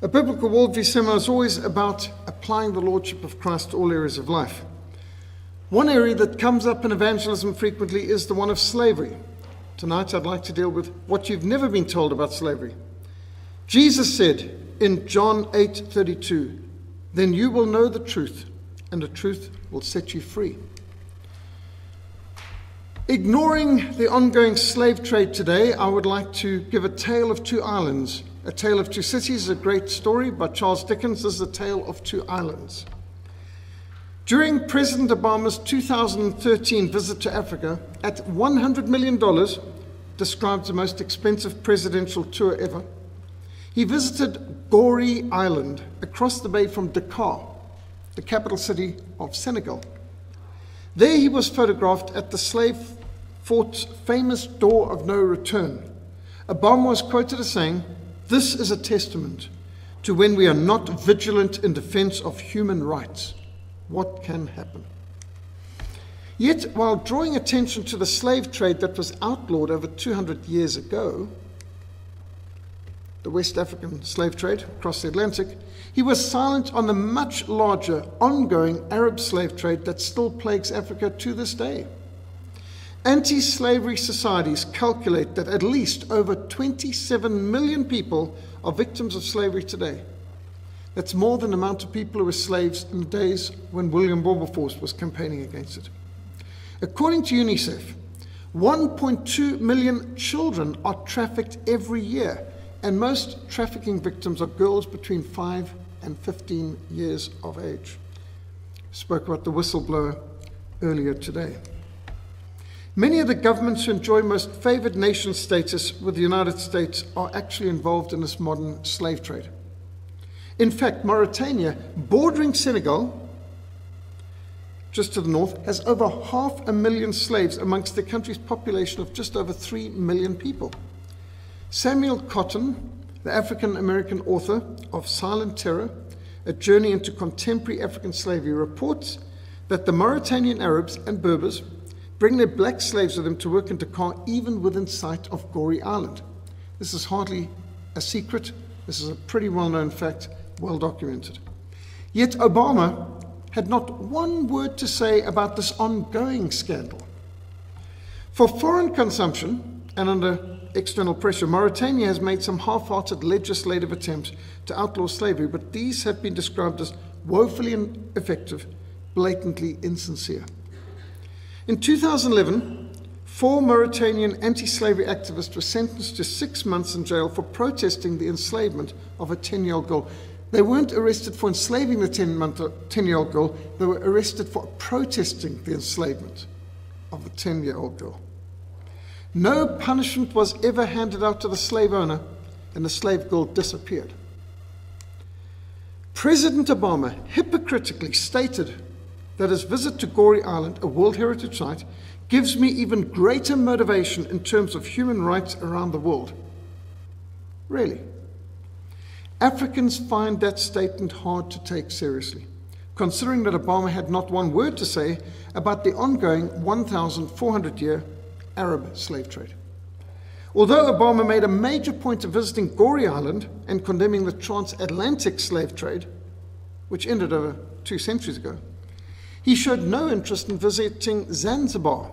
A biblical worldview seminar is always about applying the Lordship of Christ to all areas of life. One area that comes up in evangelism frequently is the one of slavery. Tonight I'd like to deal with what you've never been told about slavery. Jesus said in John 8:32, "Then you will know the truth, and the truth will set you free." Ignoring the ongoing slave trade today, I would like to give a tale of two islands. A Tale of Two Cities is a great story by Charles Dickens. This is a tale of two islands. During President Obama's 2013 visit to Africa, at $100 million, described the most expensive presidential tour ever, he visited Gorée Island across the bay from Dakar, the capital city of Senegal. There he was photographed at the slave fort's famous door of no return. Obama was quoted as saying, "This is a testament to when we are not vigilant in defense of human rights, what can happen?" Yet, while drawing attention to the slave trade that was outlawed over 200 years ago, the West African slave trade across the Atlantic, he was silent on the much larger, ongoing Arab slave trade that still plagues Africa to this day. Anti-slavery societies calculate that at least over 27 million people are victims of slavery today. That's more than the amount of people who were slaves in the days when William Wilberforce was campaigning against it. According to UNICEF, 1.2 million children are trafficked every year, and most trafficking victims are girls between 5 and 15 years of age. Spoke about the whistleblower earlier today. Many of the governments who enjoy most favored nation status with the United States are actually involved in this modern slave trade. In fact, Mauritania, bordering Senegal, just to the north, has over 500,000 slaves amongst the country's population of just over 3 million people. Samuel Cotton, the African-American author of Silent Terror, A Journey into Contemporary African Slavery, reports that the Mauritanian Arabs and Berbers bring their black slaves with them to work in Dakar, even within sight of Gorée Island. This is hardly a secret. This is a pretty well-known fact, well documented. Yet Obama had not one word to say about this ongoing scandal. For foreign consumption and under external pressure, Mauritania has made some half-hearted legislative attempts to outlaw slavery, but these have been described as woefully ineffective, blatantly insincere. In 2011, 4 Mauritanian anti-slavery activists were sentenced to 6 months in jail for protesting the enslavement of a 10-year-old girl. They weren't arrested for enslaving the 10-year-old girl, they were arrested for protesting the enslavement of the 10-year-old girl. No punishment was ever handed out to the slave owner, and the slave girl disappeared. President Obama hypocritically stated that his visit to Gorée Island, a World Heritage Site, gives me even greater motivation in terms of human rights around the world. Really? Africans find that statement hard to take seriously, considering that Obama had not one word to say about the ongoing 1,400-year Arab slave trade. Although Obama made a major point of visiting Gorée Island and condemning the transatlantic slave trade, which ended over 2 centuries ago, he showed no interest in visiting Zanzibar,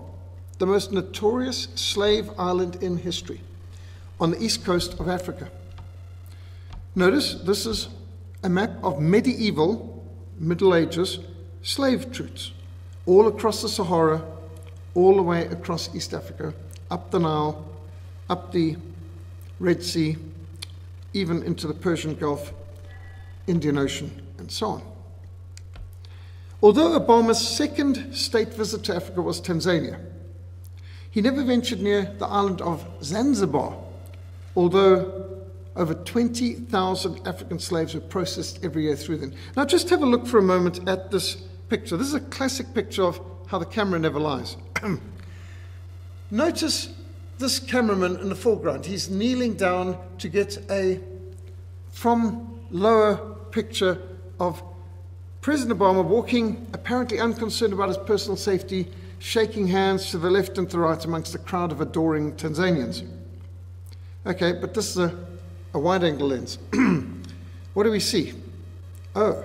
the most notorious slave island in history, on the east coast of Africa. Notice this is a map of medieval, Middle Ages slave routes, all across the Sahara, all the way across East Africa, up the Nile, up the Red Sea, even into the Persian Gulf, Indian Ocean, and so on. Although Obama's second state visit to Africa was Tanzania, he never ventured near the island of Zanzibar, although over 20,000 African slaves were processed every year through them. Now just have a look for a moment at this picture. This is a classic picture of how the camera never lies. Notice this cameraman in the foreground. He's kneeling down to get a from lower picture of President Obama walking, apparently unconcerned about his personal safety, shaking hands to the left and to the right amongst a crowd of adoring Tanzanians. Okay, but this is a wide-angle lens. What do we see? Oh,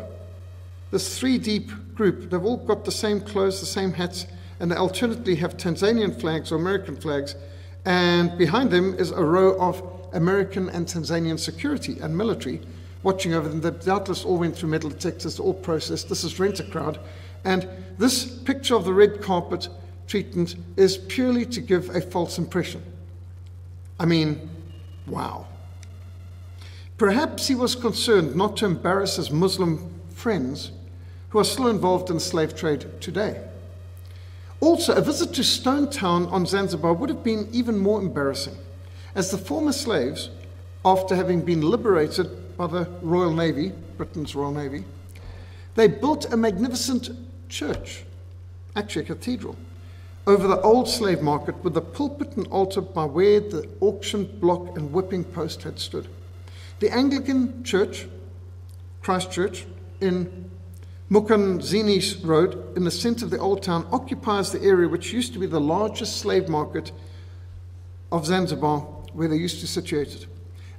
this three-deep group, they've all got the same clothes, the same hats, and they alternately have Tanzanian flags or American flags, and behind them is a row of American and Tanzanian security and military watching over them. They doubtless all went through metal detectors, all processed. This is Rent-A-Crowd. And this picture of the red carpet treatment is purely to give a false impression. I mean, wow. Perhaps he was concerned not to embarrass his Muslim friends who are still involved in the slave trade today. Also, a visit to Stone Town on Zanzibar would have been even more embarrassing, as the former slaves, after having been liberated by the Royal Navy, Britain's Royal Navy, they built a magnificent church, actually a cathedral, over the old slave market with the pulpit and altar by where the auction block and whipping post had stood. The Anglican Church, Christ Church, in Mukanzini Road, in the center of the old town, occupies the area which used to be the largest slave market of Zanzibar, where they used to situate it.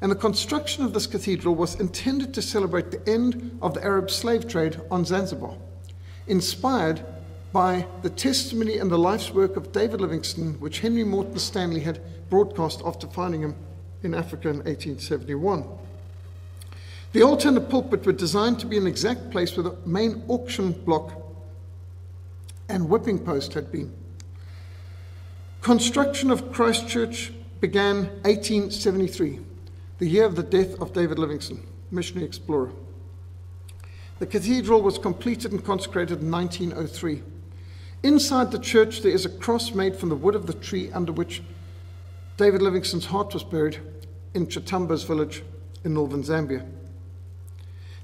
And the construction of this cathedral was intended to celebrate the end of the Arab slave trade on Zanzibar, inspired by the testimony and the life's work of David Livingstone, which Henry Morton Stanley had broadcast after finding him in Africa in 1871. The altar and the pulpit were designed to be an exact place where the main auction block and whipping post had been. Construction of Christ Church began 1873, the year of the death of David Livingstone, missionary explorer. The cathedral was completed and consecrated in 1903. Inside the church there is a cross made from the wood of the tree under which David Livingstone's heart was buried in Chitamba's village in northern Zambia.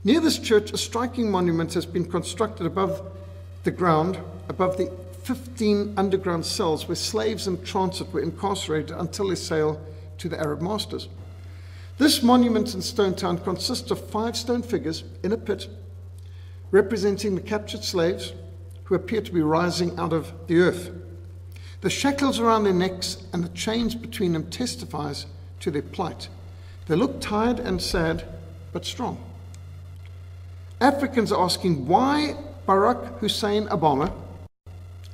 Near this church, a striking monument has been constructed above the ground, above the 15 underground cells where slaves in transit were incarcerated until their sale to the Arab masters. This monument in Stone Town consists of 5 stone figures in a pit representing the captured slaves who appear to be rising out of the earth. The shackles around their necks and the chains between them testifies to their plight. They look tired and sad, but strong. Africans are asking why Barack Hussein Obama,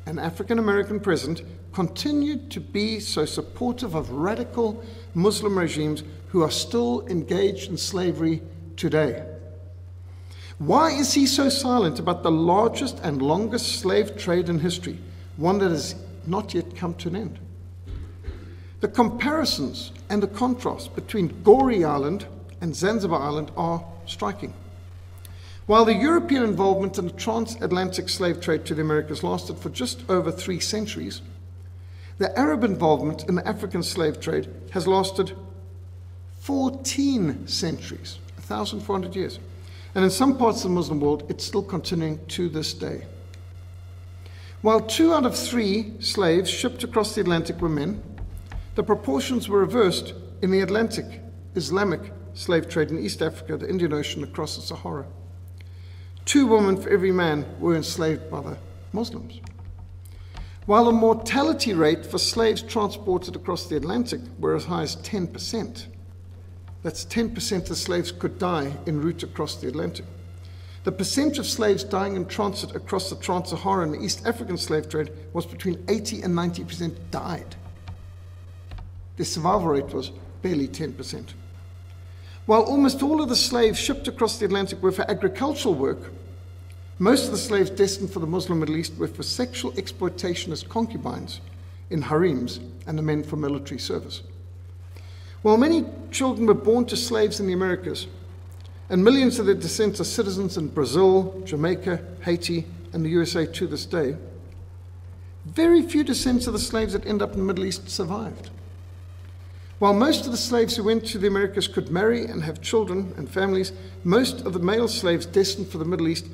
an African-American president, continued to be so supportive of radical Muslim regimes who are still engaged in slavery today. Why is he so silent about the largest and longest slave trade in history, one that has not yet come to an end? The comparisons and the contrast between Goree Island and Zanzibar Island are striking. While the European involvement in the transatlantic slave trade to the Americas lasted for just over 3 centuries, the Arab involvement in the African slave trade has lasted 14 centuries, 1,400 years. And in some parts of the Muslim world, it's still continuing to this day. While 2 out of 3 slaves shipped across the Atlantic were men, the proportions were reversed in the Atlantic Islamic slave trade in East Africa, the Indian Ocean, across the Sahara. 2 women for every man were enslaved by the Muslims. While the mortality rate for slaves transported across the Atlantic were as high as 10%. That's 10% of slaves could die en route across the Atlantic. The percentage of slaves dying in transit across the Trans-Saharan and East African slave trade was between 80 and 90% died. The survival rate was barely 10%. While almost all of the slaves shipped across the Atlantic were for agricultural work, most of the slaves destined for the Muslim Middle East were for sexual exploitation as concubines in harems and the men for military service. While many children were born to slaves in the Americas, and millions of their descendants are citizens in Brazil, Jamaica, Haiti, and the USA to this day, very few descendants of the slaves that end up in the Middle East survived. While most of the slaves who went to the Americas could marry and have children and families, most of the male slaves destined for the Middle East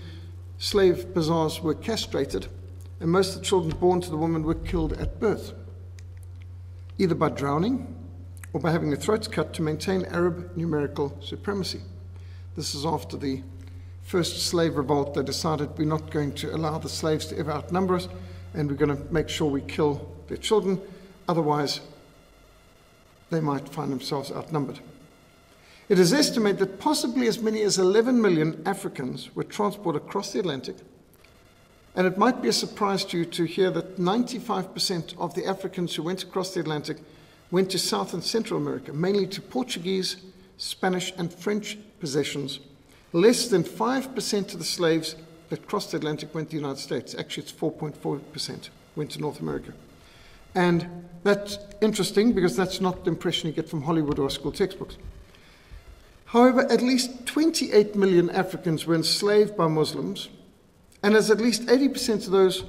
slave bazaars were castrated, and most of the children born to the women were killed at birth, either by drowning or by having their throats cut to maintain Arab numerical supremacy. This is after the first slave revolt. They decided we're not going to allow the slaves to ever outnumber us, and we're going to make sure we kill their children, otherwise they might find themselves outnumbered. It is estimated that possibly as many as 11 million Africans were transported across the Atlantic. And it might be a surprise to you to hear that 95% of the Africans who went across the Atlantic went to South and Central America, mainly to Portuguese, Spanish, and French possessions. Less than 5% of the slaves that crossed the Atlantic went to the United States. Actually, it's 4.4% went to North America. And that's interesting because that's not the impression you get from Hollywood or school textbooks. However, at least 28 million Africans were enslaved by Muslims, and as at least 80% of those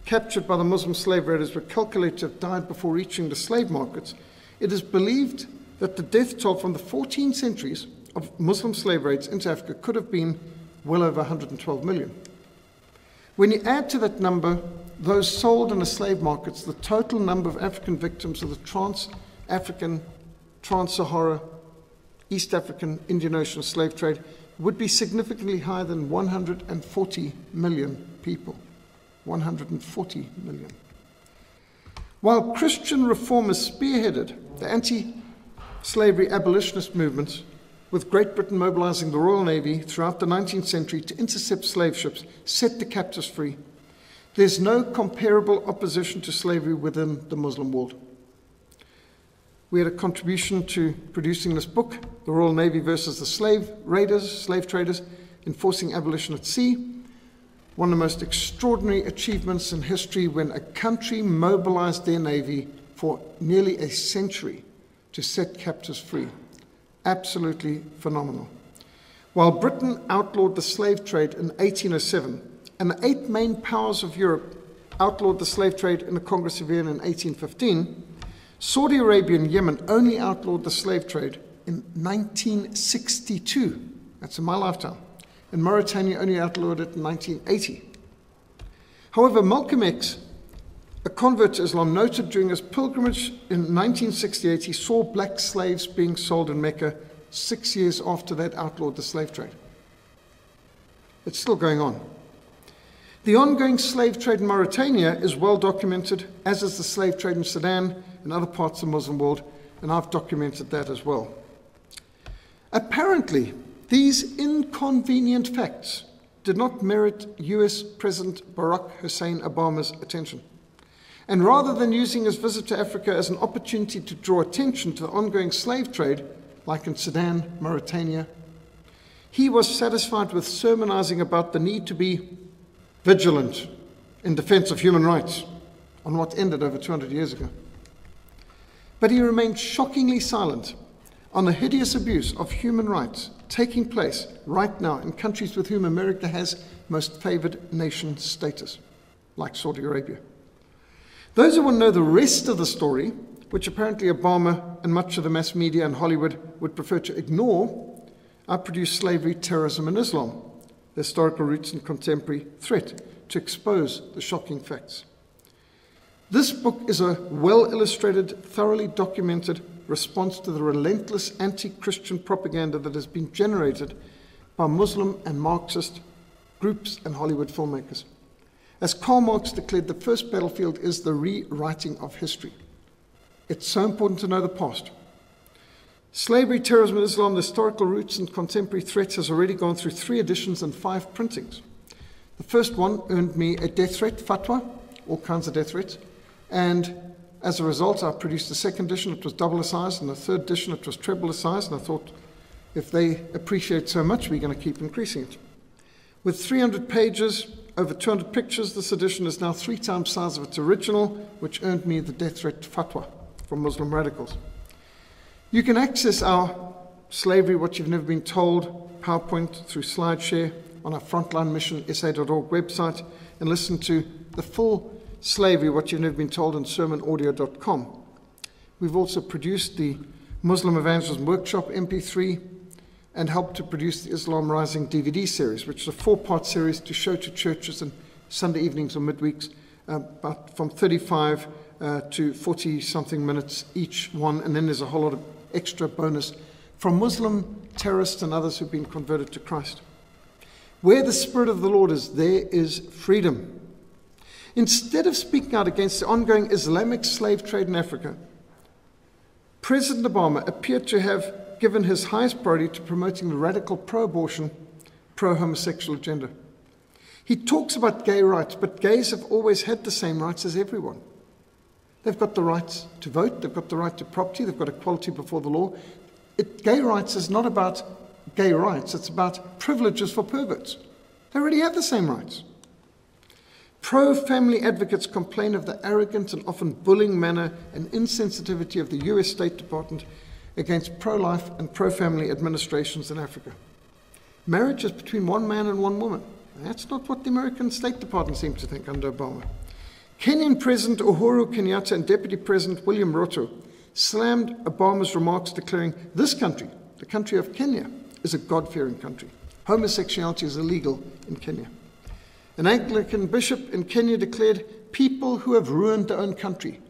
captured by the Muslim slave raiders were calculated to have died before reaching the slave markets, it is believed that the death toll from the 14 centuries of Muslim slave raids into Africa could have been well over 112 million. When you add to that number those sold in the slave markets, the total number of African victims of the trans-African, trans-Sahara, East African, Indian Ocean slave trade would be significantly higher than 140 million people. 140 million. While Christian reformers spearheaded the anti-slavery abolitionist movements, with Great Britain mobilizing the Royal Navy throughout the 19th century to intercept slave ships, set the captives free, there's no comparable opposition to slavery within the Muslim world. We had a contribution to producing this book, The Royal Navy versus the Slave Raiders, Slave Traders, Enforcing Abolition at Sea. One of the most extraordinary achievements in history when a country mobilized their navy for nearly a century to set captives free. Absolutely phenomenal. While Britain outlawed the slave trade in 1807, and the 8 main powers of Europe outlawed the slave trade in the Congress of Vienna in 1815, Saudi Arabia and Yemen only outlawed the slave trade in 1962. That's in my lifetime. And Mauritania only outlawed it in 1980. However, Malcolm X, a convert to Islam, noted during his pilgrimage in 1968, he saw black slaves being sold in Mecca 6 years after they'd outlawed the slave trade. It's still going on. The ongoing slave trade in Mauritania is well documented, as is the slave trade in Sudan and other parts of the Muslim world, and I've documented that as well. Apparently, these inconvenient facts did not merit US President Barack Hussein Obama's attention. And rather than using his visit to Africa as an opportunity to draw attention to the ongoing slave trade, like in Sudan, Mauritania, he was satisfied with sermonizing about the need to be vigilant in defense of human rights on what ended over 200 years ago. But he remained shockingly silent on the hideous abuse of human rights taking place right now in countries with whom America has most favored nation status, like Saudi Arabia. Those who want to know the rest of the story, which apparently Obama and much of the mass media and Hollywood would prefer to ignore, I produced Slavery, Terrorism, and Islam, the historical roots and contemporary threat, to expose the shocking facts. This book is a well-illustrated, thoroughly documented response to the relentless anti-Christian propaganda that has been generated by Muslim and Marxist groups and Hollywood filmmakers. As Karl Marx declared, the first battlefield is the rewriting of history. It's so important to know the past. Slavery, Terrorism, and Islam, the historical roots and contemporary threats has already gone through 3 editions and 5 printings. The first one earned me a death threat, fatwa, all kinds of death threats, and as a result, I produced the 2nd edition. It was double the size, and the 3rd edition, it was treble the size, and I thought, if they appreciate so much, we're going to keep increasing it. With 300 pages, over 200 pictures, this edition is now 3 times the size of its original, which earned me the death threat fatwa from Muslim radicals. You can access our Slavery, What You've Never Been Told PowerPoint through SlideShare on our Frontline Mission SA.org website, and listen to the full Slavery, What You've Never Been Told on sermonaudio.com. We've also produced the Muslim Evangelism Workshop MP3 and helped to produce the Islam Rising DVD series, which is a 4-part series to show to churches on Sunday evenings or midweeks, about from 35 to 40-something minutes each one, and then there's a whole lot of extra bonus from Muslim terrorists and others who've been converted to Christ. Where the Spirit of the Lord is, there is freedom. Instead of speaking out against the ongoing Islamic slave trade in Africa, President Obama appeared to have given his highest priority to promoting the radical pro-abortion, pro-homosexual agenda. He talks about gay rights, but gays have always had the same rights as everyone. They've got the right to vote, they've got the right to property, they've got equality before the law. Gay rights is not about gay rights, it's about privileges for perverts. They already have the same rights. Pro-family advocates complain of the arrogant and often bullying manner and insensitivity of the US State Department against pro-life and pro-family administrations in Africa. Marriage is between one man and one woman. That's not what the American State Department seems to think under Obama. Kenyan President Uhuru Kenyatta and Deputy President William Ruto slammed Obama's remarks, declaring this country, the country of Kenya, is a God-fearing country. Homosexuality is illegal in Kenya. An Anglican bishop in Kenya declared, people who have ruined their own country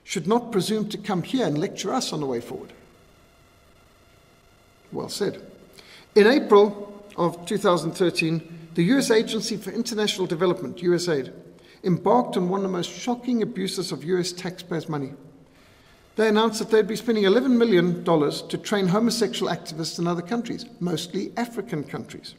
should not presume to come here and lecture us on the way forward. Well said. In April of 2013, the U.S. Agency for International Development, USAID, embarked on one of the most shocking abuses of U.S. taxpayers' money. They announced that they'd be spending $11 million to train homosexual activists in other countries, mostly African countries.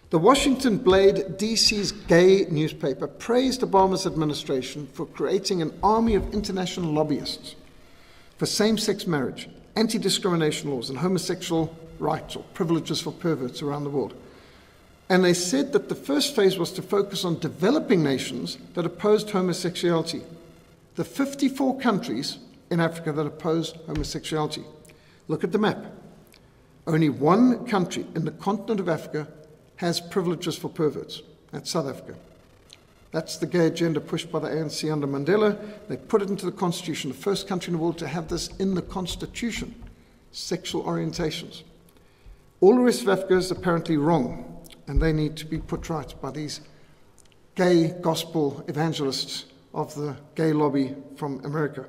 The Washington Blade, D.C.'s gay newspaper, praised Obama's administration for creating an army of international lobbyists for same-sex marriage, anti-discrimination laws, and homosexual rights or privileges for perverts around the world. And they said that the first phase was to focus on developing nations that opposed homosexuality. The 54 countries in Africa that oppose homosexuality. Look at the map. Only one country in the continent of Africa has privileges for perverts. That's South Africa. That's the gay agenda pushed by the ANC under Mandela. They put it into the constitution, the first country in the world to have this in the constitution, sexual orientations. All the rest of Africa is apparently wrong, and they need to be put right by these gay gospel evangelists of the gay lobby from America.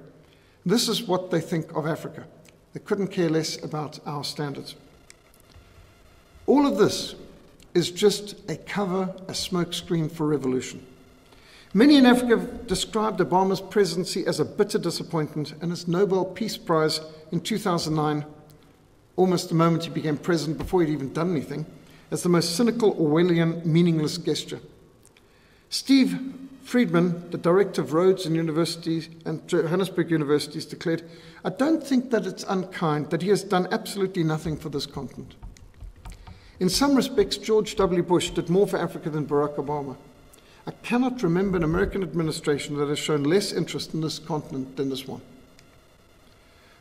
This is what they think of Africa. They couldn't care less about our standards. All of this is just a cover, a smokescreen for revolution. Many in Africa have described Obama's presidency as a bitter disappointment, and his Nobel Peace Prize in 2009, almost the moment he became president before he'd even done anything, as the most cynical, Orwellian, meaningless gesture. Steve Friedman, the director of Rhodes University and Johannesburg Universities, declared, "I don't think that it's unkind that he has done absolutely nothing for this continent." In some respects, George W. Bush did more for Africa than Barack Obama. I cannot remember an American administration that has shown less interest in this continent than this one.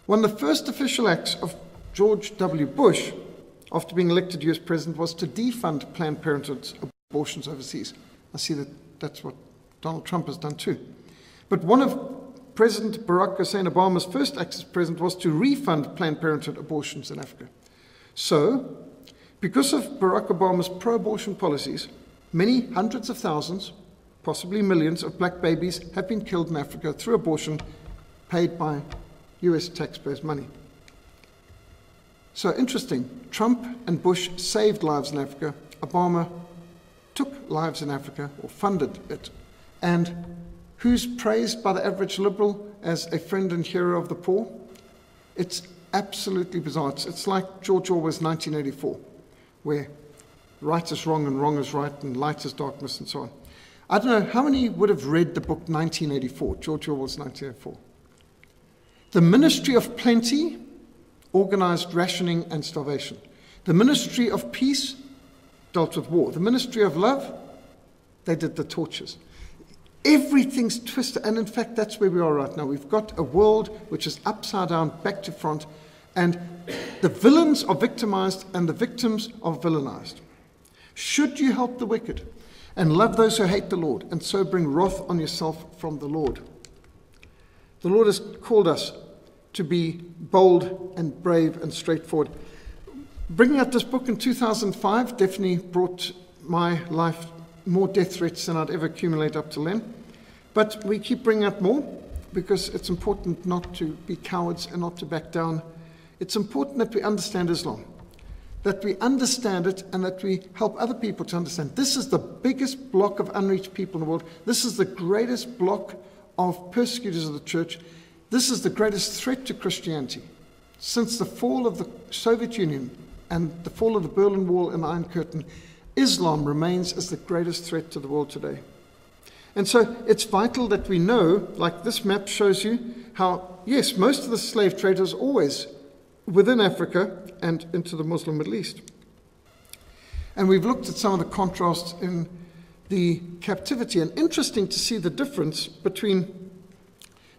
One of the first official acts of George W. Bush after being elected US president was to defund Planned Parenthood's abortions overseas. I see that that's what Donald Trump has done too. But one of President Barack Hussein Obama's first acts as president was to refund Planned Parenthood abortions in Africa. So, because of Barack Obama's pro-abortion policies, many hundreds of thousands, possibly millions of black babies have been killed in Africa through abortion paid by US taxpayers' money. So interesting, Trump and Bush saved lives in Africa. Obama took lives in Africa, or funded it. And who's praised by the average liberal as a friend and hero of the poor? It's absolutely bizarre. It's like George Orwell's 1984, where right is wrong and wrong is right and light is darkness and so on. I don't know, how many would have read the book 1984, George Orwell's 1984? The Ministry of Plenty organized rationing and starvation. The Ministry of Peace dealt with war. The Ministry of Love, they did the tortures. Everything's twisted, and in fact, that's where we are right now. We've got a world which is upside down, back to front, and the villains are victimized and the victims are villainized. Should you help the wicked and love those who hate the Lord, and so bring wrath on yourself from the Lord? The Lord has called us to be bold and brave and straightforward. Bringing out this book in 2005 definitely brought my life more death threats than I'd ever accumulate up till then. But we keep bringing out more because it's important not to be cowards and not to back down. It's important that we understand Islam, that we understand it and that we help other people to understand. This is the biggest block of unreached people in the world. This is the greatest block of persecutors of the church. This is the greatest threat to Christianity. since the fall of the Soviet Union and the fall of the Berlin Wall and the Iron Curtain, Islam remains as the greatest threat to the world today. And so it's vital that we know, like this map shows you, how, yes, most of the slave trade was always within Africa and into the Muslim Middle East. And we've looked at some of the contrasts in the captivity, and interesting to see the difference between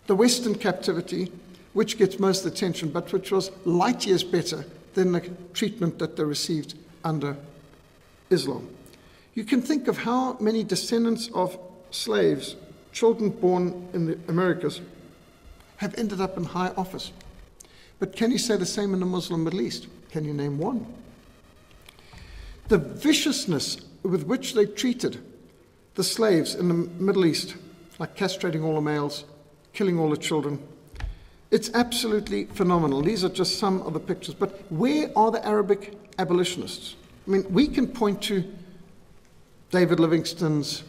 the Western captivity, which gets most attention, but which was light years better than the treatment that they received under Islam. You can think of how many descendants of slaves, children born in the Americas, have ended up in high office. But can you say the same in the Muslim Middle East? Can you name one? The viciousness with which they treated the slaves in the Middle East, like castrating all the males, killing all the children, it's absolutely phenomenal. These are just some of the pictures. But where are the Arabic abolitionists? I mean, we can point to David Livingstone's,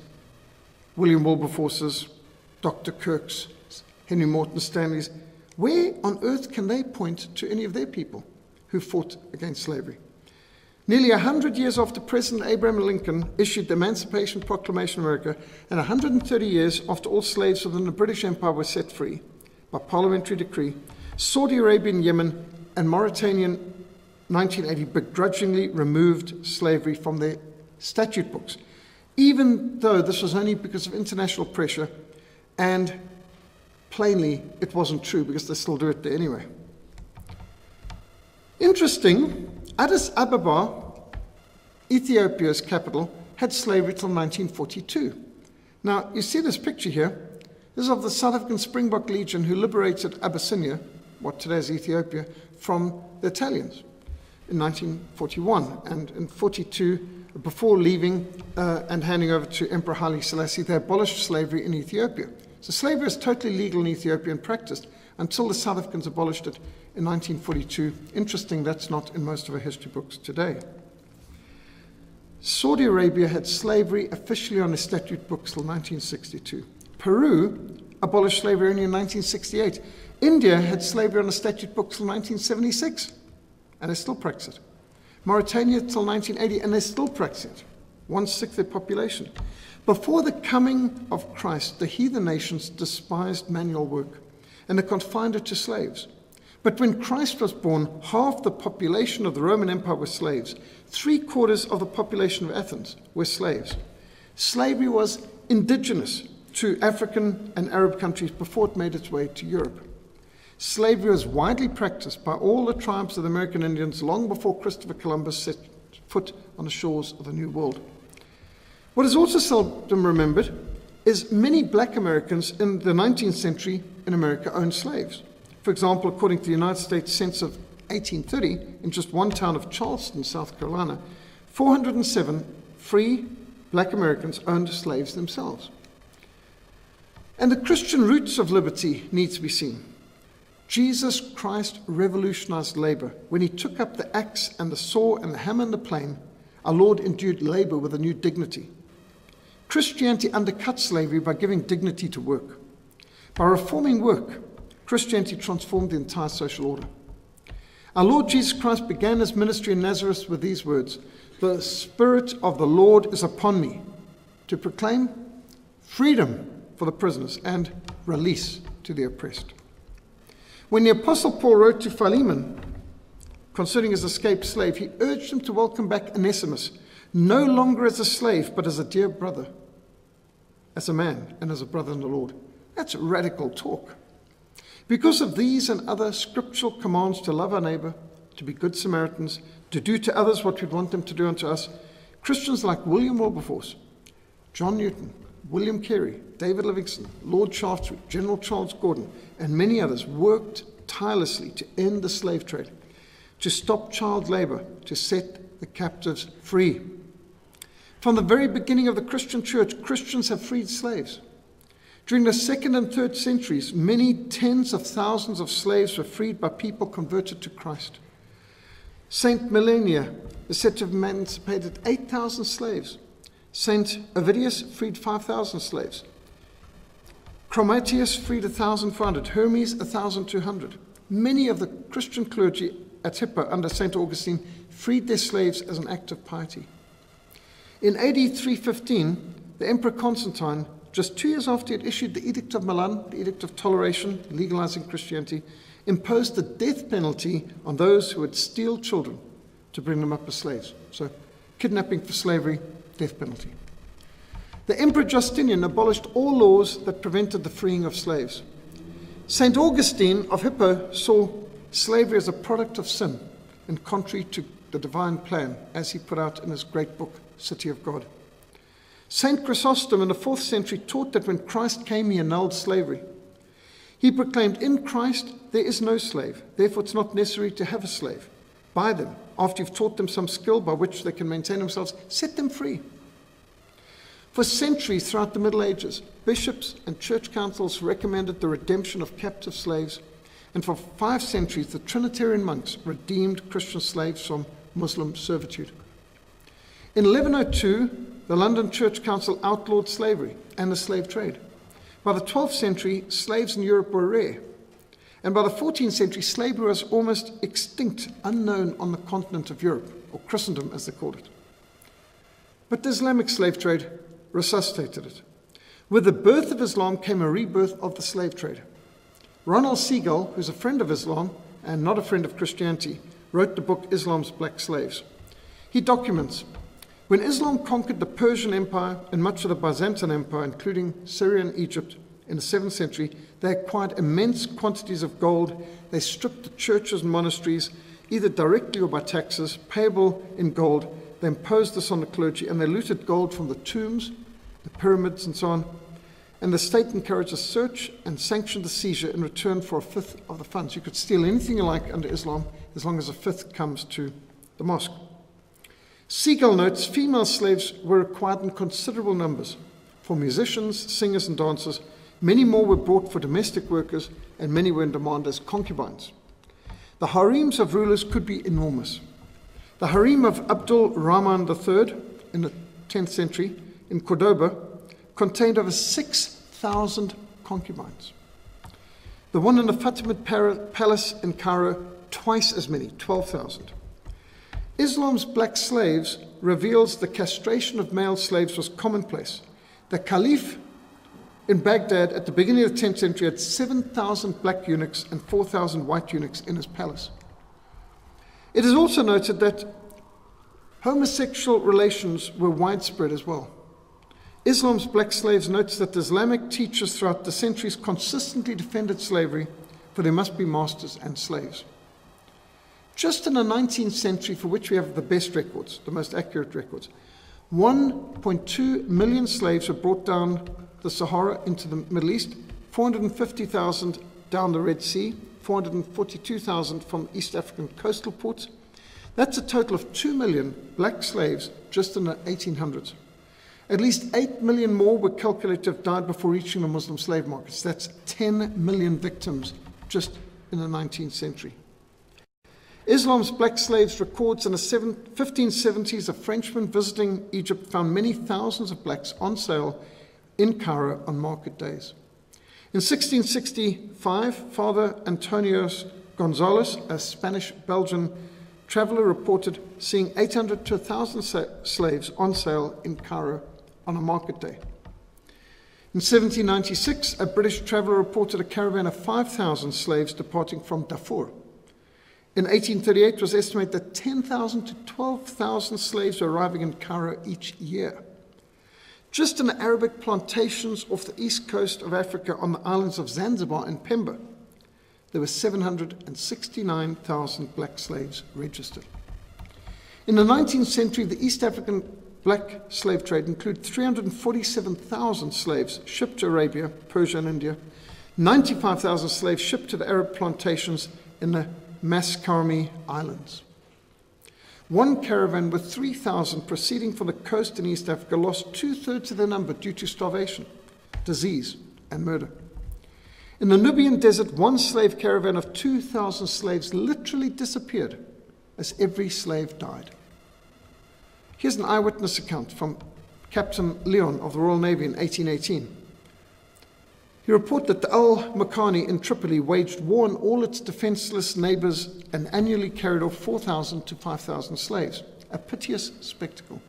William Wilberforce's, Dr. Kirk's, Henry Morton Stanley's. Where on earth can they point to any of their people who fought against slavery? Nearly 100 years after President Abraham Lincoln issued the Emancipation Proclamation of America, and 130 years after all slaves within the British Empire were set free by parliamentary decree, Saudi Arabia and Yemen and Mauritania in 1980 begrudgingly removed slavery from their statute books, even though this was only because of international pressure, and plainly it wasn't true because they still do it there anyway. Interesting, Addis Ababa, Ethiopia's capital, had slavery till 1942. Now, you see this picture here. This is of the South African Springbok Legion who liberated Abyssinia, what today is Ethiopia, from the Italians in 1941. And in 1942, before leaving and handing over to Emperor Haile Selassie, they abolished slavery in Ethiopia. So slavery is totally legal in Ethiopia and practiced until the South Africans abolished it in 1942. Interesting, that's not in most of our history books today. Saudi Arabia had slavery officially on the statute books till 1962. Peru abolished slavery only in 1968. India had slavery on the statute books till 1976, and they still practice it. Mauritania till 1980, and they still practice it. 1/6 of their population. Before the coming of Christ, the heathen nations despised manual work, and they confined it to slaves. But when Christ was born, half the population of the Roman Empire were slaves. 3/4 of the population of Athens were slaves. Slavery was indigenous to African and Arab countries before it made its way to Europe. Slavery was widely practiced by all the tribes of the American Indians long before Christopher Columbus set foot on the shores of the New World. What is also seldom remembered is many black Americans in the 19th century in America owned slaves. For example, according to the United States Census of 1830, in just one town of Charleston, South Carolina, 407 free black Americans owned slaves themselves. And the Christian roots of liberty need to be seen. Jesus Christ revolutionized labor. When he took up the axe and the saw and the hammer and the plane, our Lord endued labor with a new dignity. Christianity undercut slavery by giving dignity to work. By reforming work, Christianity transformed the entire social order. Our Lord Jesus Christ began his ministry in Nazareth with these words, "The Spirit of the Lord is upon me," to proclaim freedom for the prisoners and release to the oppressed. When the Apostle Paul wrote to Philemon concerning his escaped slave, he urged him to welcome back Onesimus, no longer as a slave, but as a dear brother, as a man and as a brother in the Lord. That's radical talk. Because of these and other scriptural commands to love our neighbor, to be good Samaritans, to do to others what we'd want them to do unto us, Christians like William Wilberforce, John Newton, William Carey, David Livingstone, Lord Shaftesbury, General Charles Gordon, and many others worked tirelessly to end the slave trade, to stop child labor, to set the captives free. From the very beginning of the Christian church, Christians have freed slaves. During the 2nd and 3rd centuries, many tens of thousands of slaves were freed by people converted to Christ. Saint Melania is said to have emancipated 8,000 slaves. Saint Ovidius freed 5,000 slaves. Chromatius freed 1,400. Hermes, 1,200. many of the Christian clergy at Hippo under St. Augustine freed their slaves as an act of piety. In AD 315, the Emperor Constantine, just 2 years after he had issued the Edict of Milan, the Edict of Toleration, legalizing Christianity, imposed the death penalty on those who would steal children to bring them up as slaves. So, kidnapping for slavery, death penalty. The Emperor Justinian abolished all laws that prevented the freeing of slaves. St. Augustine of Hippo saw slavery as a product of sin and contrary to the divine plan, as he put out in his great book, City of God. St. Chrysostom in the 4th century taught that when Christ came, he annulled slavery. He proclaimed, in Christ there is no slave, therefore it's not necessary to have a slave. Buy them. After you've taught them some skill by which they can maintain themselves, set them free. For centuries throughout the Middle Ages, bishops and church councils recommended the redemption of captive slaves, and for 5 centuries the Trinitarian monks redeemed Christian slaves from Muslim servitude. In 1102, the London Church Council outlawed slavery and the slave trade. By the 12th century, slaves in Europe were rare. And by the 14th century, slavery was almost extinct, unknown on the continent of Europe, or Christendom as they called it. But the Islamic slave trade resuscitated it. With the birth of Islam came a rebirth of the slave trade. Ronald Siegel, who's a friend of Islam and not a friend of Christianity, wrote the book Islam's Black Slaves. He documents, when Islam conquered the Persian Empire and much of the Byzantine Empire, including Syria and Egypt, in the 7th century, they acquired immense quantities of gold. They stripped the churches and monasteries, either directly or by taxes, payable in gold. They imposed this on the clergy, and they looted gold from the tombs, the pyramids, and so on. And the state encouraged a search and sanctioned the seizure in return for 1/5 of the funds. You could steal anything you like under Islam, as long as 1/5 comes to the mosque. Siegel notes female slaves were acquired in considerable numbers for musicians, singers, and dancers. Many more were brought for domestic workers, and many were in demand as concubines. The harems of rulers could be enormous. The harem of Abdul Rahman III in the 10th century in Cordoba contained over 6,000 concubines. The one in the Fatimid Palace in Cairo, twice as many, 12,000. Islam's black slaves reveals the castration of male slaves was commonplace. The Caliph in Baghdad at the beginning of the 10th century had 7,000 black eunuchs and 4,000 white eunuchs in his palace. It is also noted that homosexual relations were widespread as well. Islam's black slaves notes that the Islamic teachers throughout the centuries consistently defended slavery, for there must be masters and slaves. Just in the 19th century, for which we have the best records, the most accurate records, 1.2 million slaves were brought down the Sahara into the Middle East, 450,000 down the Red Sea, 442,000 from East African coastal ports. That's a total of 2 million black slaves just in the 1800s. At least 8 million more were calculated to have died before reaching the Muslim slave markets. That's 10 million victims just in the 19th century. Islam's black slaves records in the 1570s, a Frenchman visiting Egypt found many thousands of blacks on sale in Cairo on market days. In 1665, Father Antonio Gonzalez, a Spanish-Belgian traveler, reported seeing 800 to 1,000 slaves on sale in Cairo on a market day. In 1796, a British traveler reported a caravan of 5,000 slaves departing from Darfur. In 1838, it was estimated that 10,000 to 12,000 slaves were arriving in Cairo each year. Just in the Arabic plantations off the east coast of Africa on the islands of Zanzibar and Pemba, there were 769,000 black slaves registered. In the 19th century, the East African black slave trade included 347,000 slaves shipped to Arabia, Persia, and India, 95,000 slaves shipped to the Arab plantations in the Mascarmi Islands. One caravan with 3,000 proceeding from the coast in East Africa lost 2/3 of their number due to starvation, disease, and murder. In the Nubian desert, one slave caravan of 2,000 slaves literally disappeared as every slave died. Here's an eyewitness account from Captain Leon of the Royal Navy in 1818. He reported that the al-Makani in Tripoli waged war on all its defenseless neighbors and annually carried off 4,000 to 5,000 slaves, a piteous spectacle.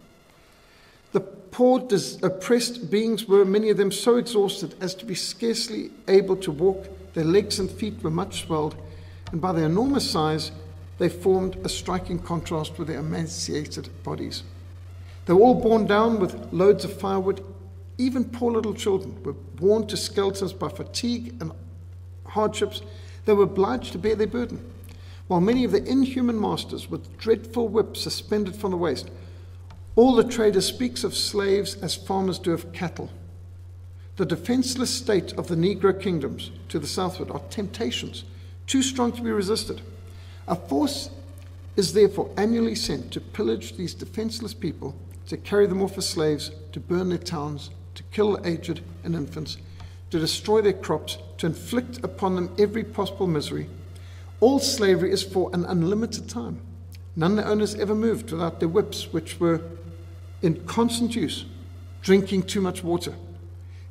The poor, oppressed beings were, many of them, so exhausted as to be scarcely able to walk. Their legs and feet were much swelled, and by their enormous size, they formed a striking contrast with their emaciated bodies. They were all borne down with loads of firewood. Even poor little children were worn to skeletons by fatigue and hardships. They were obliged to bear their burden, while many of the inhuman masters, with dreadful whips suspended from the waist. All the trader speaks of slaves as farmers do of cattle. The defenseless state of the Negro kingdoms to the southward are temptations too strong to be resisted. A force is therefore annually sent to pillage these defenseless people, to carry them off as slaves, to burn their towns, to kill the aged and infants, to destroy their crops, to inflict upon them every possible misery. All slavery is for an unlimited time. None of the owners ever moved without their whips, which were in constant use. Drinking too much water,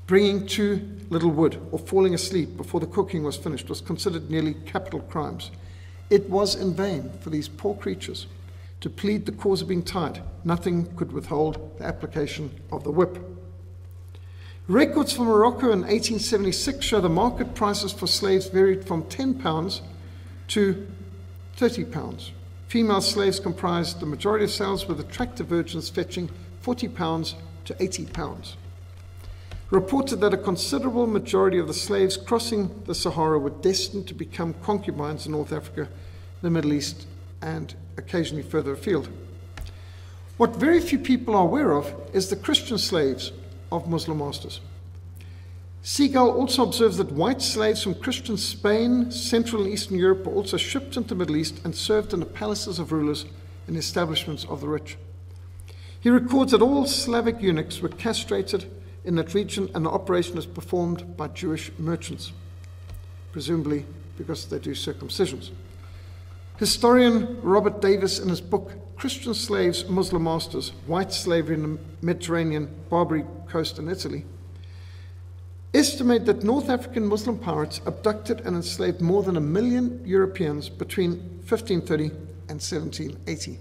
bringing too little wood, or falling asleep before the cooking was finished was considered nearly capital crimes. It was in vain for these poor creatures to plead the cause of being tied. Nothing could withhold the application of the whip. Records from Morocco in 1876 show the market prices for slaves varied from £10 to £30. Female slaves comprised the majority of sales, with attractive virgins fetching £40 to £80. Reported that a considerable majority of the slaves crossing the Sahara were destined to become concubines in North Africa, the Middle East, and occasionally further afield. What very few people are aware of is the Christian slaves of Muslim masters. Seagull also observes that white slaves from Christian Spain, Central and Eastern Europe were also shipped into the Middle East and served in the palaces of rulers and establishments of the rich. He records that all Slavic eunuchs were castrated in that region, and the operation was performed by Jewish merchants, presumably because they do circumcisions. Historian Robert Davis, in his book Christian Slaves, Muslim Masters, White Slavery in the Mediterranean, Barbary Coast and Italy, estimate that North African Muslim pirates abducted and enslaved more than 1 million Europeans between 1530 and 1780.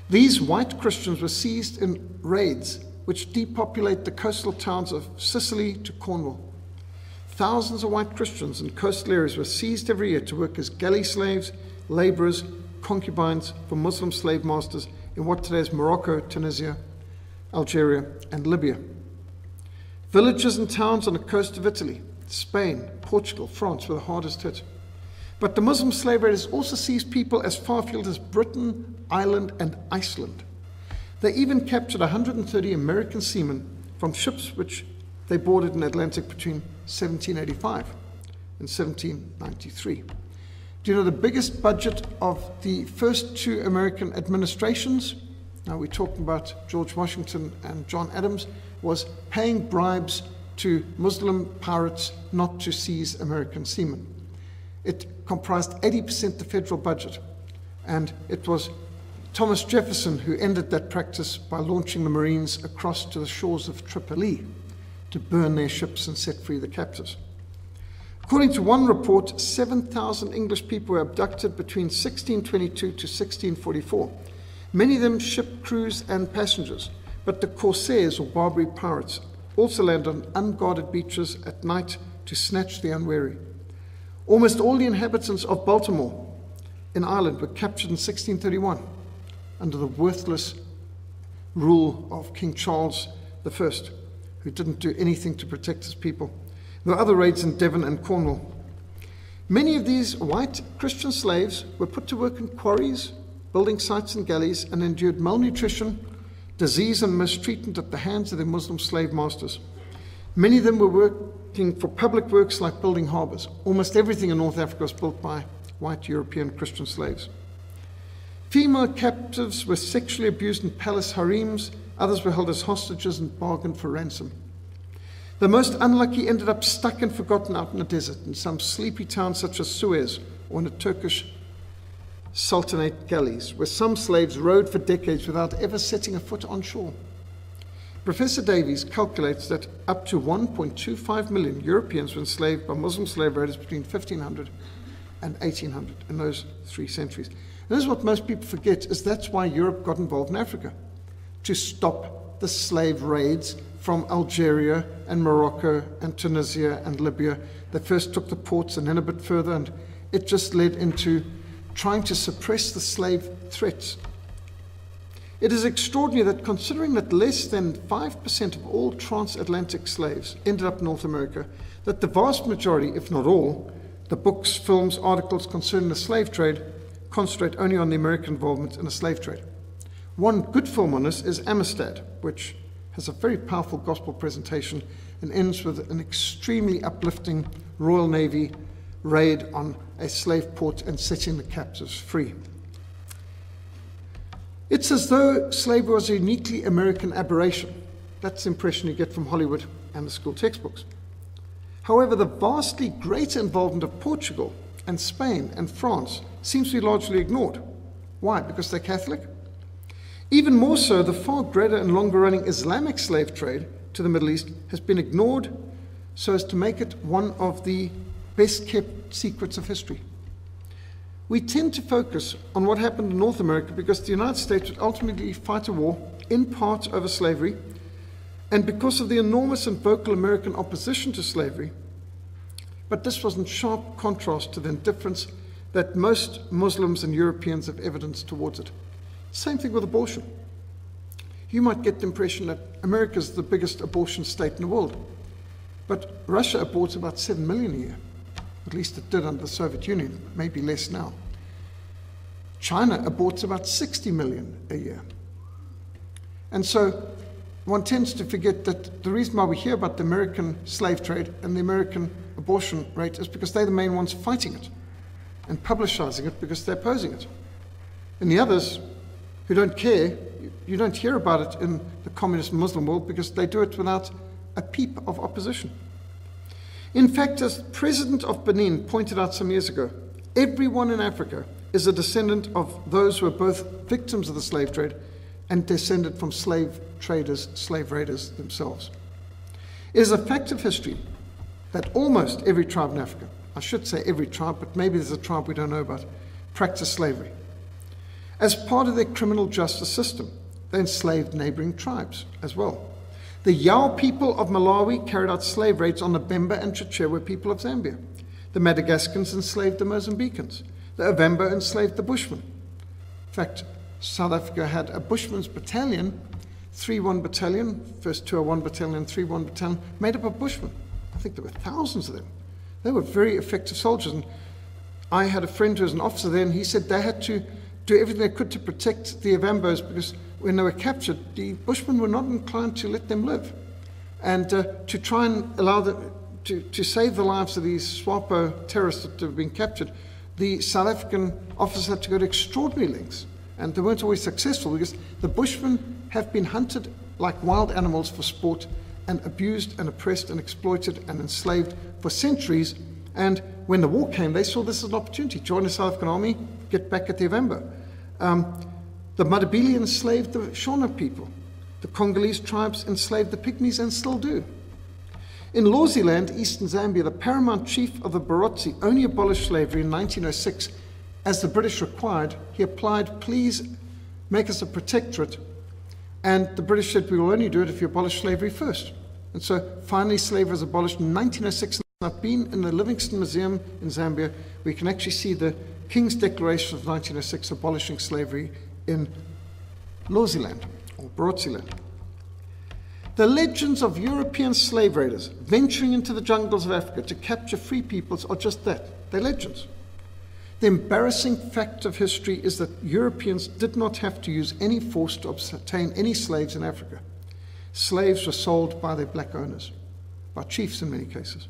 These white Christians were seized in raids which depopulate the coastal towns of Sicily to Cornwall. Thousands of white Christians in coastal areas were seized every year to work as galley slaves, laborers, concubines for Muslim slave masters in what today is Morocco, Tunisia, Algeria, and Libya. Villages and towns on the coast of Italy, Spain, Portugal, France were the hardest hit. But the Muslim slave raiders also seized people as far afield as Britain, Ireland, and Iceland. They even captured 130 American seamen from ships which they boarded in the Atlantic between 1785 and 1793. Do you know the biggest budget of the first two American administrations? Now we're talking about George Washington and John Adams, was paying bribes to Muslim pirates not to seize American seamen. It comprised 80% of the federal budget, and it was Thomas Jefferson who ended that practice by launching the Marines across to the shores of Tripoli to burn their ships and set free the captives. According to one report, 7,000 English people were abducted between 1622 to 1644. Many of them ship crews and passengers, but the corsairs or Barbary pirates also land on unguarded beaches at night to snatch the unwary. Almost all the inhabitants of Baltimore in Ireland were captured in 1631 under the worthless rule of King Charles I, who didn't do anything to protect his people. There were other raids in Devon and Cornwall. Many of these white Christian slaves were put to work in quarries, building sites and galleys, and endured malnutrition, disease, and mistreatment at the hands of their Muslim slave masters. Many of them were working for public works like building harbors. Almost everything in North Africa was built by white European Christian slaves. Female captives were sexually abused in palace harems. Others were held as hostages and bargained for ransom. The most unlucky ended up stuck and forgotten out in the desert in some sleepy town such as Suez, or in the Turkish Sultanate galleys, where some slaves rode for decades without ever setting a foot on shore. Professor Davies calculates that up to 1.25 million Europeans were enslaved by Muslim slave raiders between 1500 and 1800 in those 3 centuries. And this is what most people forget, is that's why Europe got involved in Africa, to stop the slave raids from Algeria and Morocco and Tunisia and Libya. They first took the ports and then a bit further, and it just led into trying to suppress the slave threats. It is extraordinary that, considering that less than 5% of all transatlantic slaves ended up in North America, that the vast majority, if not all, the books, films, articles concerning the slave trade concentrate only on the American involvement in the slave trade. One good film on this is Amistad, which has a very powerful gospel presentation and ends with an extremely uplifting Royal Navy raid on a slave port and setting the captives free. It's as though slavery was a uniquely American aberration. That's the impression you get from Hollywood and the school textbooks. However, the vastly greater involvement of Portugal and Spain and France seems to be largely ignored. Why? Because they're Catholic? Even more so, the far greater and longer-running Islamic slave trade to the Middle East has been ignored so as to make it one of the best-kept secrets of history. We tend to focus on what happened in North America because the United States would ultimately fight a war, in part over slavery, and because of the enormous and vocal American opposition to slavery. But this was in sharp contrast to the indifference that most Muslims and Europeans have evidenced towards it. Same thing with abortion. You might get the impression that America is the biggest abortion state in the world, but Russia aborts about 7 million a year. At least it did under the Soviet Union, maybe less now. China aborts about 60 million a year. And so one tends to forget that the reason why we hear about the American slave trade and the American abortion rate is because they're the main ones fighting it and publicizing it because they're opposing it. And the others who don't care, you don't hear about it in the communist Muslim world because they do it without a peep of opposition. In fact, as the president of Benin pointed out some years ago, everyone in Africa is a descendant of those who were both victims of the slave trade and descended from slave traders, slave raiders themselves. It is a fact of history that almost every tribe in Africa, I should say every tribe, but maybe there's a tribe we don't know about, practiced slavery. As part of their criminal justice system, they enslaved neighboring tribes as well. The Yao people of Malawi carried out slave raids on the Bemba and Chichewa people of Zambia. The Madagascans enslaved the Mozambicans. The Ovemba enslaved the Bushmen. In fact, South Africa had a Bushmen's battalion, 3-1 battalion, first 201 battalion, 3-1 battalion, made up of Bushmen. I think there were thousands of them. They were very effective soldiers. And I had a friend who was an officer there, and he said they had to do everything they could to protect the Ovembas because when they were captured, the Bushmen were not inclined to let them live. And to try and allow them to save the lives of these SWAPO terrorists that have been captured, the South African officers had to go to extraordinary lengths. And they weren't always successful because the Bushmen have been hunted like wild animals for sport and abused and oppressed and exploited and enslaved for centuries. And when the war came, they saw this as an opportunity. Join the South African Army, get back at the Ovemba. The Matabele enslaved the Shona people. The Congolese tribes enslaved the Pygmies and still do. In Lwaziland, eastern Zambia, the paramount chief of the Barotse only abolished slavery in 1906. As the British required, he applied, please make us a protectorate. And the British said, we will only do it if you abolish slavery first. And so finally slavery was abolished in 1906. I've been in the Livingstone Museum in Zambia. We can actually see the King's Declaration of 1906 abolishing slavery in Lwaziland, or Barotseland. The legends of European slave raiders venturing into the jungles of Africa to capture free peoples are just that. They're legends. The embarrassing fact of history is that Europeans did not have to use any force to obtain any slaves in Africa. Slaves were sold by their black owners, by chiefs in many cases.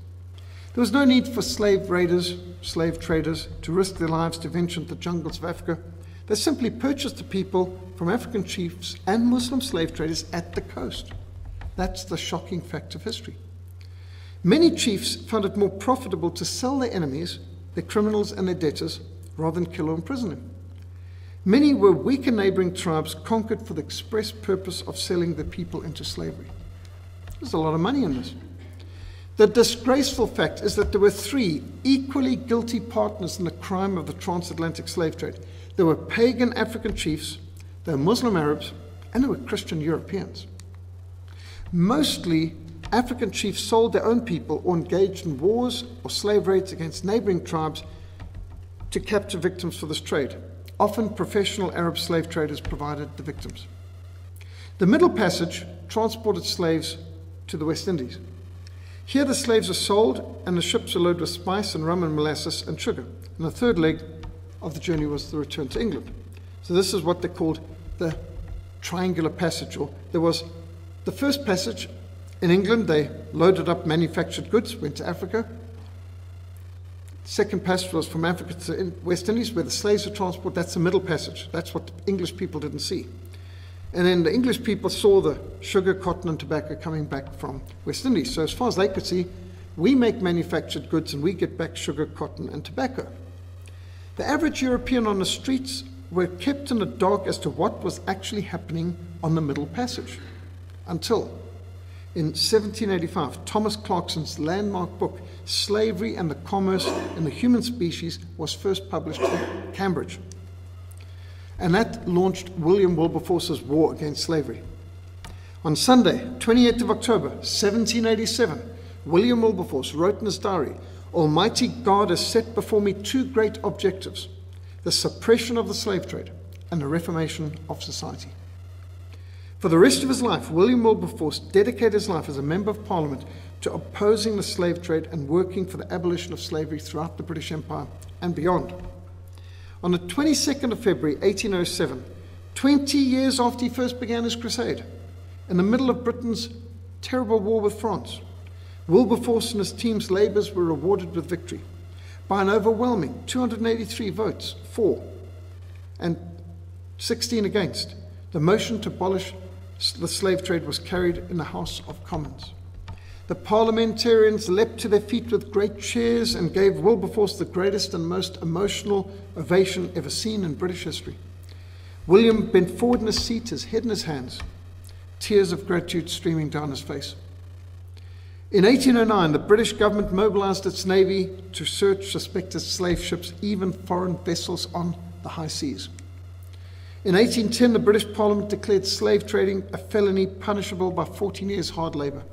There was no need for slave raiders, slave traders, to risk their lives to venture into the jungles of Africa. They simply purchased the people from African chiefs and Muslim slave traders at the coast. That's the shocking fact of history. Many chiefs found it more profitable to sell their enemies, their criminals and their debtors, rather than kill or imprison them. Many were weaker neighboring tribes conquered for the express purpose of selling their people into slavery. There's a lot of money in this. The disgraceful fact is that there were three equally guilty partners in the crime of the transatlantic slave trade. There were pagan African chiefs, there were Muslim Arabs, and there were Christian Europeans. Mostly, African chiefs sold their own people or engaged in wars or slave raids against neighboring tribes to capture victims for this trade. Often, professional Arab slave traders provided the victims. The Middle Passage transported slaves to the West Indies. Here the slaves are sold and the ships are loaded with spice and rum and molasses and sugar. And the third leg of the journey was the return to England. So this is what they called the Triangular Passage. Or there was the first passage in England, they loaded up manufactured goods, went to Africa. Second passage was from Africa to the West Indies, where the slaves were transported. That's the Middle Passage. That's what the English people didn't see. And then the English people saw the sugar, cotton, and tobacco coming back from West Indies. So as far as they could see, we make manufactured goods and we get back sugar, cotton, and tobacco. The average European on the streets were kept in the dark as to what was actually happening on the Middle Passage. Until in 1785, Thomas Clarkson's landmark book, Slavery and the Commerce in the Human Species, was first published in Cambridge. And that launched William Wilberforce's war against slavery. On Sunday, 28th of October, 1787, William Wilberforce wrote in his diary, "Almighty God has set before me two great objectives, the suppression of the slave trade and the reformation of society." For the rest of his life, William Wilberforce dedicated his life as a Member of Parliament to opposing the slave trade and working for the abolition of slavery throughout the British Empire and beyond. On the 22nd of February 1807, 20 years after he first began his crusade, in the middle of Britain's terrible war with France, Wilberforce and his team's labours were rewarded with victory by an overwhelming 283 votes for and 16 against. The motion to abolish the slave trade was carried in the House of Commons. The parliamentarians leapt to their feet with great cheers and gave Wilberforce the greatest and most emotional ovation ever seen in British history. William bent forward in his seat, his head in his hands, tears of gratitude streaming down his face. In 1809, the British government mobilized its navy to search suspected slave ships, even foreign vessels on the high seas. In 1810, the British Parliament declared slave trading a felony punishable by 14 years hard labour.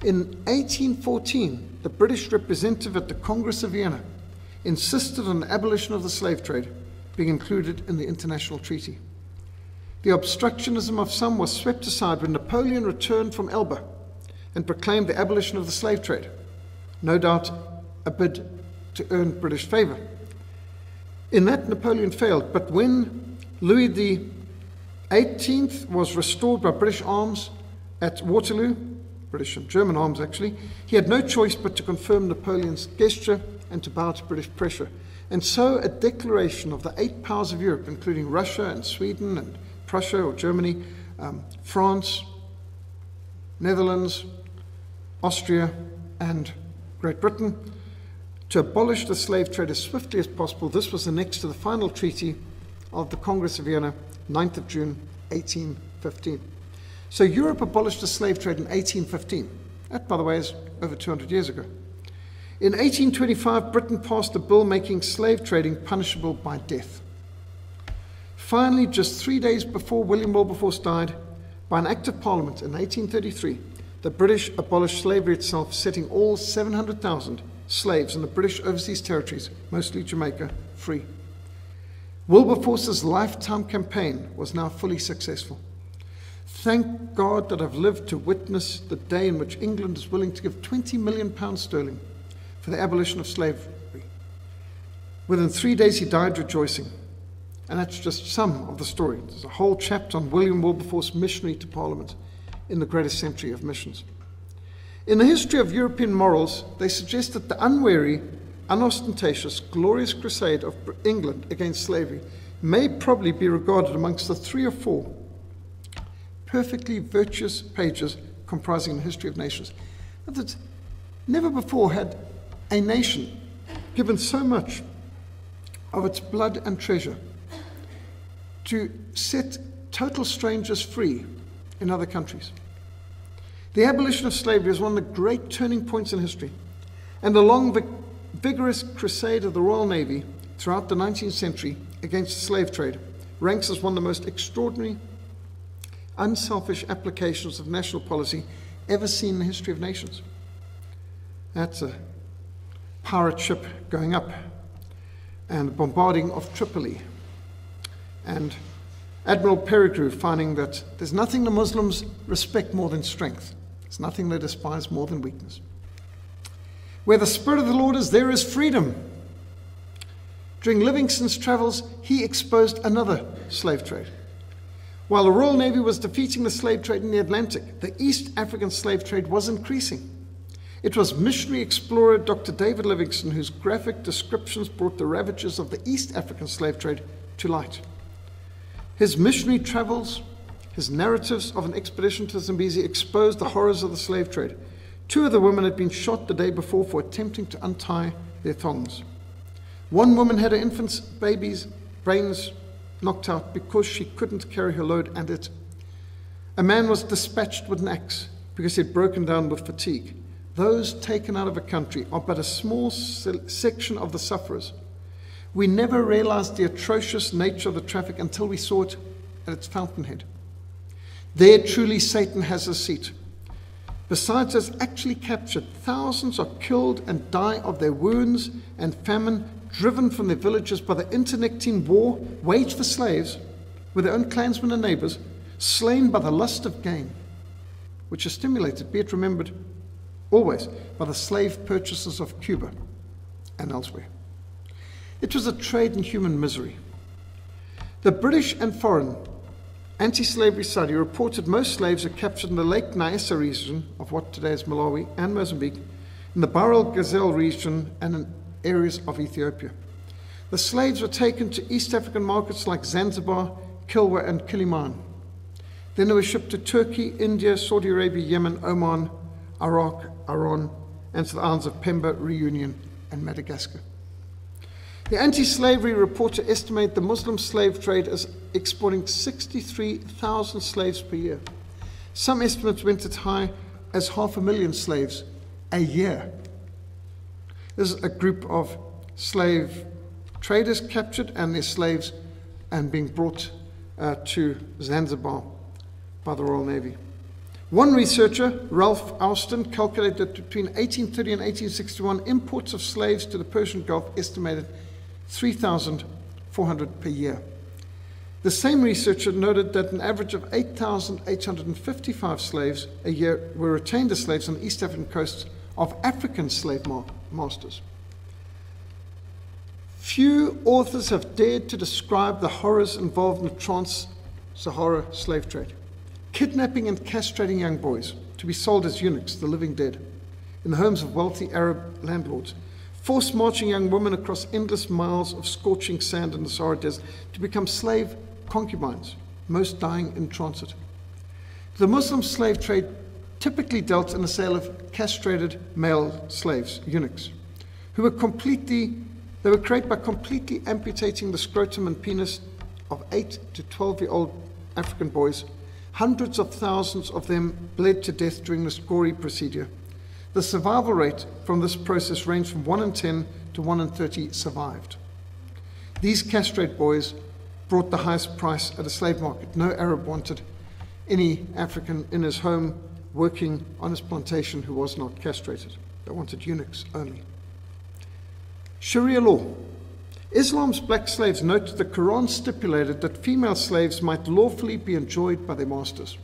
In 1814, the British representative at the Congress of Vienna insisted on the abolition of the slave trade being included in the international treaty. The obstructionism of some was swept aside when Napoleon returned from Elba and proclaimed the abolition of the slave trade, no doubt a bid to earn British favour. In that, Napoleon failed, but when Louis XVIII was restored by British arms at Waterloo, British and German arms actually, he had no choice but to confirm Napoleon's gesture and to bow to British pressure. And so a declaration of the 8 powers of Europe, including Russia and Sweden and Prussia or Germany, France, Netherlands, Austria, and Great Britain, to abolish the slave trade as swiftly as possible. This was annexed to the final treaty of the Congress of Vienna, 9th of June, 1815. So Europe abolished the slave trade in 1815. That, by the way, is over 200 years ago. In 1825, Britain passed a bill making slave trading punishable by death. Finally, just 3 days before William Wilberforce died, by an act of Parliament in 1833, the British abolished slavery itself, setting all 700,000 slaves in the British overseas territories, mostly Jamaica, free. Wilberforce's lifetime campaign was now fully successful. Thank God that I've lived to witness the day in which England is willing to give £20 million sterling for the abolition of slavery. Within 3 days he died rejoicing. And that's just some of the story. There's a whole chapter on William Wilberforce, missionary to Parliament, in the greatest century of missions. In the history of European morals, they suggest that the unwary, unostentatious, glorious crusade of England against slavery may probably be regarded amongst the 3 or 4 perfectly virtuous pages comprising the history of nations. That never before had a nation given so much of its blood and treasure to set total strangers free in other countries. The abolition of slavery is one of the great turning points in history, and the long, vigorous crusade of the Royal Navy throughout the 19th century against the slave trade ranks as one of the most extraordinary, unselfish applications of national policy ever seen in the history of nations. That's a pirate ship going up and bombarding of Tripoli, and Admiral Peregrine finding that there's nothing the Muslims respect more than strength. There's nothing they despise more than weakness. Where the Spirit of the Lord is, there is freedom. During Livingstone's travels, he exposed another slave trade. While the Royal Navy was defeating the slave trade in the Atlantic, the East African slave trade was increasing. It was missionary explorer Dr. David Livingstone whose graphic descriptions brought the ravages of the East African slave trade to light. His missionary travels, his narratives of an expedition to Zambezi exposed the horrors of the slave trade. 2 of the women had been shot the day before for attempting to untie their thongs. One woman had her infant's baby's brains knocked out because she couldn't carry her load, and a man was dispatched with an axe because he had broken down with fatigue. Those taken out of a country are but a small section of the sufferers. We never realized the atrocious nature of the traffic until we saw it at its fountainhead. There truly Satan has a seat. Besides us actually captured, thousands are killed and die of their wounds and famine, driven from their villages by the internecine war waged for slaves with their own clansmen and neighbors, slain by the lust of gain, which is stimulated, be it remembered, always by the slave purchasers of Cuba and elsewhere. It was a trade in human misery. The British and foreign anti-slavery study reported most slaves are captured in the Lake Nyasa region of what today is Malawi and Mozambique, in the Bahr el Ghazal region and in areas of Ethiopia. The slaves were taken to East African markets like Zanzibar, Kilwa and Kiliman. Then they were shipped to Turkey, India, Saudi Arabia, Yemen, Oman, Iraq, Iran, and to the islands of Pemba, Reunion and Madagascar. The anti-slavery reporter estimated the Muslim slave trade as exporting 63,000 slaves per year. Some estimates went as high as 500,000 slaves a year. This is a group of slave traders captured and their slaves and being brought to Zanzibar by the Royal Navy. One researcher, Ralph Austin, calculated that between 1830 and 1861, imports of slaves to the Persian Gulf estimated 3,400 per year. The same researcher noted that an average of 8,855 slaves a year were retained as slaves on the East African coasts of African slave masters. Few authors have dared to describe the horrors involved in the trans-Sahara slave trade. Kidnapping and castrating young boys to be sold as eunuchs, the living dead, in the homes of wealthy Arab landlords. Forced marching young women across endless miles of scorching sand in the Sahara Desert to become slave concubines, most dying in transit. The Muslim slave trade typically dealt in the sale of castrated male slaves, eunuchs, who were created by completely amputating the scrotum and penis of 8 to 12-year-old African boys. Hundreds of thousands of them bled to death during this gory procedure. The survival rate from this process ranged from 1 in 10 to 1 in 30 survived. These castrate boys brought the highest price at a slave market. No Arab wanted any African in his home working on his plantation who was not castrated. They wanted eunuchs only. Sharia law. Islam's black slaves noted the Quran stipulated that female slaves might lawfully be enjoyed by their masters.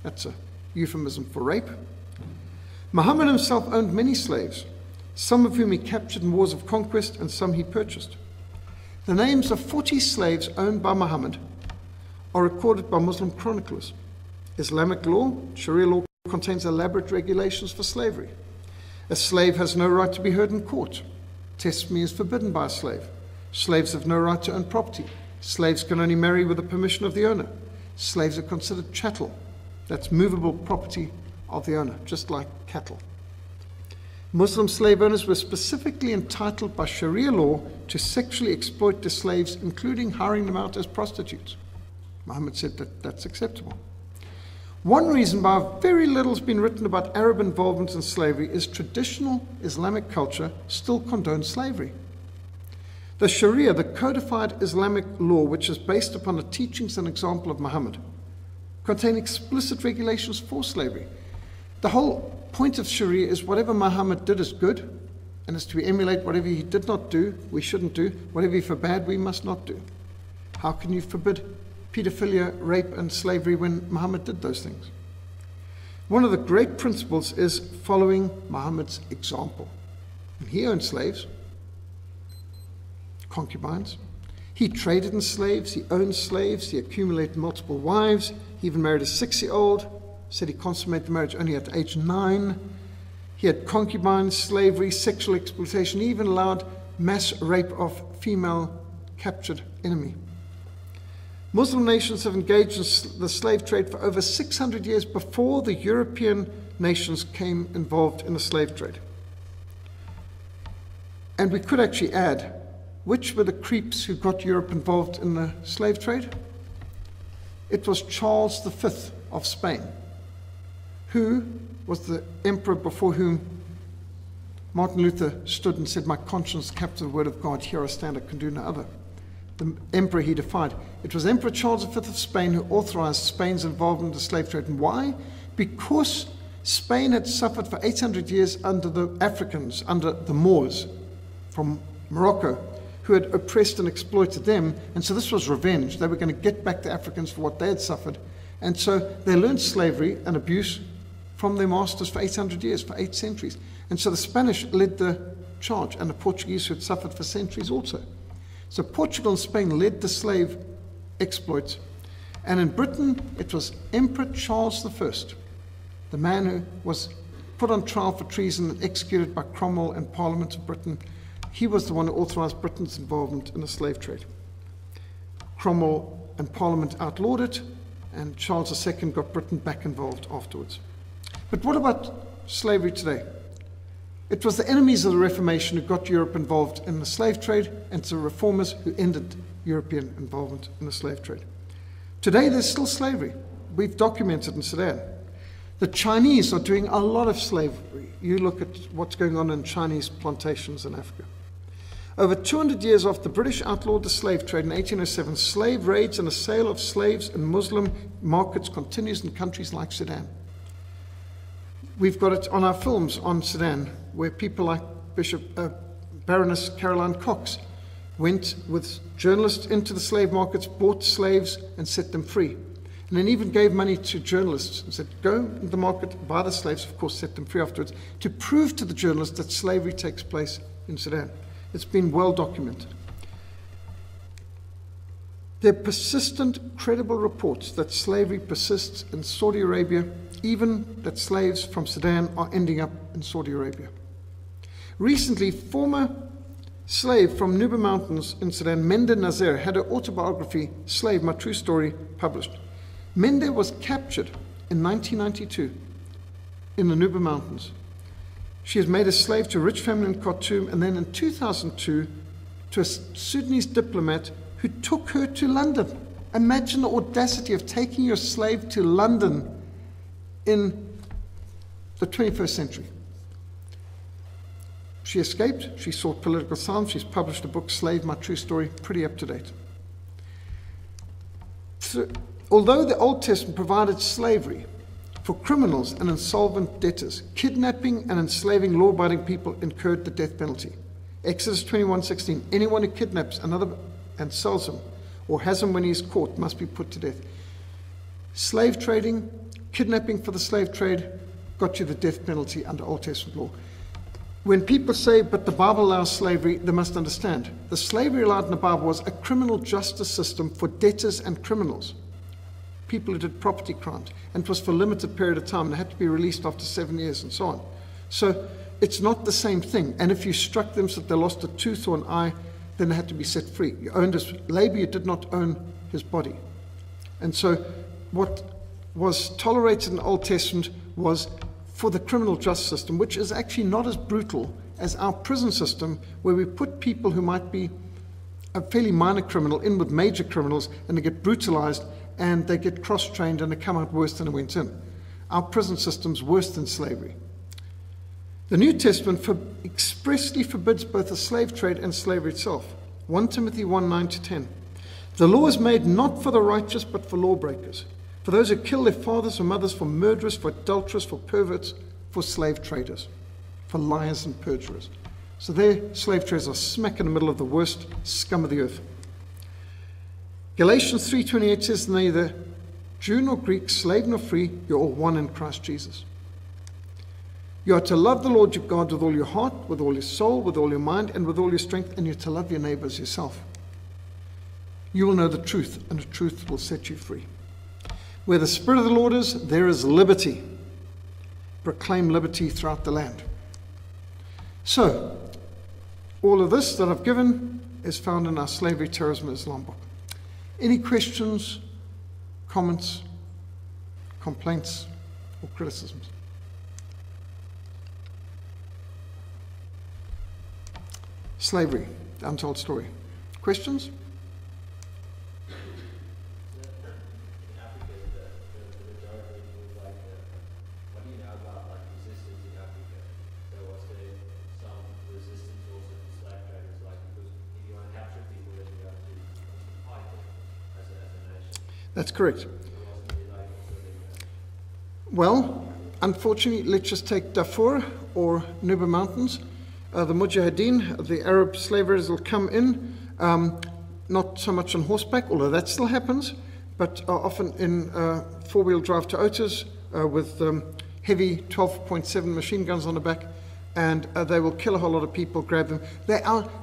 That's a euphemism for rape. Muhammad himself owned many slaves, some of whom he captured in wars of conquest and some he purchased. The names of 40 slaves owned by Muhammad are recorded by Muslim chroniclers. Islamic law, Sharia law, contains elaborate regulations for slavery. A slave has no right to be heard in court. Testimony is forbidden by a slave. Slaves have no right to own property. Slaves can only marry with the permission of the owner. Slaves are considered chattel. That's movable property of the owner, just like cattle. Muslim slave owners were specifically entitled by Sharia law to sexually exploit their slaves, including hiring them out as prostitutes. Muhammad said that that's acceptable. One reason why very little has been written about Arab involvement in slavery is traditional Islamic culture still condones slavery. The Sharia, the codified Islamic law, which is based upon the teachings and example of Muhammad, contain explicit regulations for slavery. The whole point of Sharia is whatever Muhammad did is good, and is to emulate. Whatever he did not do, we shouldn't do. Whatever he forbade, we must not do. How can you forbid pedophilia, rape, and slavery when Muhammad did those things? One of the great principles is following Muhammad's example. And he owned slaves, concubines. He traded in slaves, he owned slaves, he accumulated multiple wives, he even married a 6-year-old, said he consummated the marriage only at age 9. He had concubines, slavery, sexual exploitation, he even allowed mass rape of female captured enemy. Muslim nations have engaged in the slave trade for over 600 years before the European nations came involved in the slave trade. And we could actually add, which were the creeps who got Europe involved in the slave trade? It was Charles V of Spain, who was the emperor before whom Martin Luther stood and said, "My conscience captures the word of God, here I stand, I can do no other." The emperor he defied. It was Emperor Charles V of Spain who authorized Spain's involvement in the slave trade. And why? Because Spain had suffered for 800 years under the Africans, under the Moors from Morocco, who had oppressed and exploited them. And so this was revenge. They were going to get back the Africans for what they had suffered. And so they learned slavery and abuse from their masters for 800 years, for 8 centuries. And so the Spanish led the charge, and the Portuguese who had suffered for centuries also. So Portugal and Spain led the slave exploits. And in Britain, it was Emperor Charles I, the man who was put on trial for treason and executed by Cromwell and Parliament of Britain. He was the one who authorized Britain's involvement in the slave trade. Cromwell and Parliament outlawed it, and Charles II got Britain back involved afterwards. But what about slavery today? It was the enemies of the Reformation who got Europe involved in the slave trade, and it's the reformers who ended European involvement in the slave trade. Today there's still slavery. We've documented in Sudan. The Chinese are doing a lot of slavery. You look at what's going on in Chinese plantations in Africa. Over 200 years after the British outlawed the slave trade in 1807, slave raids and the sale of slaves in Muslim markets continues in countries like Sudan. We've got it on our films on Sudan, where people like Baroness Caroline Cox went with journalists into the slave markets, bought slaves, and set them free. And then even gave money to journalists and said, go into the market, buy the slaves, of course, set them free afterwards, to prove to the journalists that slavery takes place in Sudan. It's been well documented. There are persistent, credible reports that slavery persists in Saudi Arabia, even that slaves from Sudan are ending up in Saudi Arabia. Recently, former slave from Nuba Mountains in Sudan, Mende Nazir, had her autobiography, Slave, My True Story, published. Mende was captured in 1992 in the Nuba Mountains. She was made a slave to a rich family in Khartoum, and then in 2002 to a Sudanese diplomat who took her to London. Imagine the audacity of taking your slave to London in the 21st century. She escaped, she sought political asylum, she's published a book, Slave, My True Story, pretty up to date. So, although the Old Testament provided slavery for criminals and insolvent debtors, kidnapping and enslaving law-abiding people incurred the death penalty. Exodus 21:16, anyone who kidnaps another and sells him or has him when he is caught must be put to death. Slave trading, kidnapping for the slave trade got you the death penalty under Old Testament law. When people say, but the Bible allows slavery, they must understand. The slavery allowed in the Bible was a criminal justice system for debtors and criminals, people who did property crimes, and it was for a limited period of time. They had to be released after 7 years and so on. So it's not the same thing. And if you struck them so that they lost a tooth or an eye, then they had to be set free. You owned his labor, you did not own his body. And so what was tolerated in the Old Testament was for the criminal justice system, which is actually not as brutal as our prison system, where we put people who might be a fairly minor criminal in with major criminals, and they get brutalized, and they get cross-trained and they come out worse than they went in. Our prison system's worse than slavery. The New Testament expressly forbids both the slave trade and slavery itself. 1 Timothy 1:9-10. The law is made not for the righteous, but for lawbreakers, for those who kill their fathers or mothers, for murderers, for adulterers, for perverts, for slave traders, for liars and perjurers. So their slave traders are smack in the middle of the worst scum of the earth. Galatians 3:28 says, neither Jew nor Greek, slave nor free, you're all one in Christ Jesus. You are to love the Lord your God with all your heart, with all your soul, with all your mind, and with all your strength, and you're to love your neighbor as yourself. You will know the truth, and the truth will set you free. Where the Spirit of the Lord is, there is liberty. Proclaim liberty throughout the land. So, all of this that I've given is found in our Slavery, Terrorism, and Islam book. Any questions, comments, complaints, or criticisms? Slavery, the untold story. Questions? That's correct. Well, unfortunately, let's just take Darfur or Nuba Mountains. The Mujahideen, the Arab slave raiders, will come in, not so much on horseback, although that still happens, but often in four-wheel drive Toyotas with heavy 12.7 machine guns on the back, and they will kill a whole lot of people, grab them.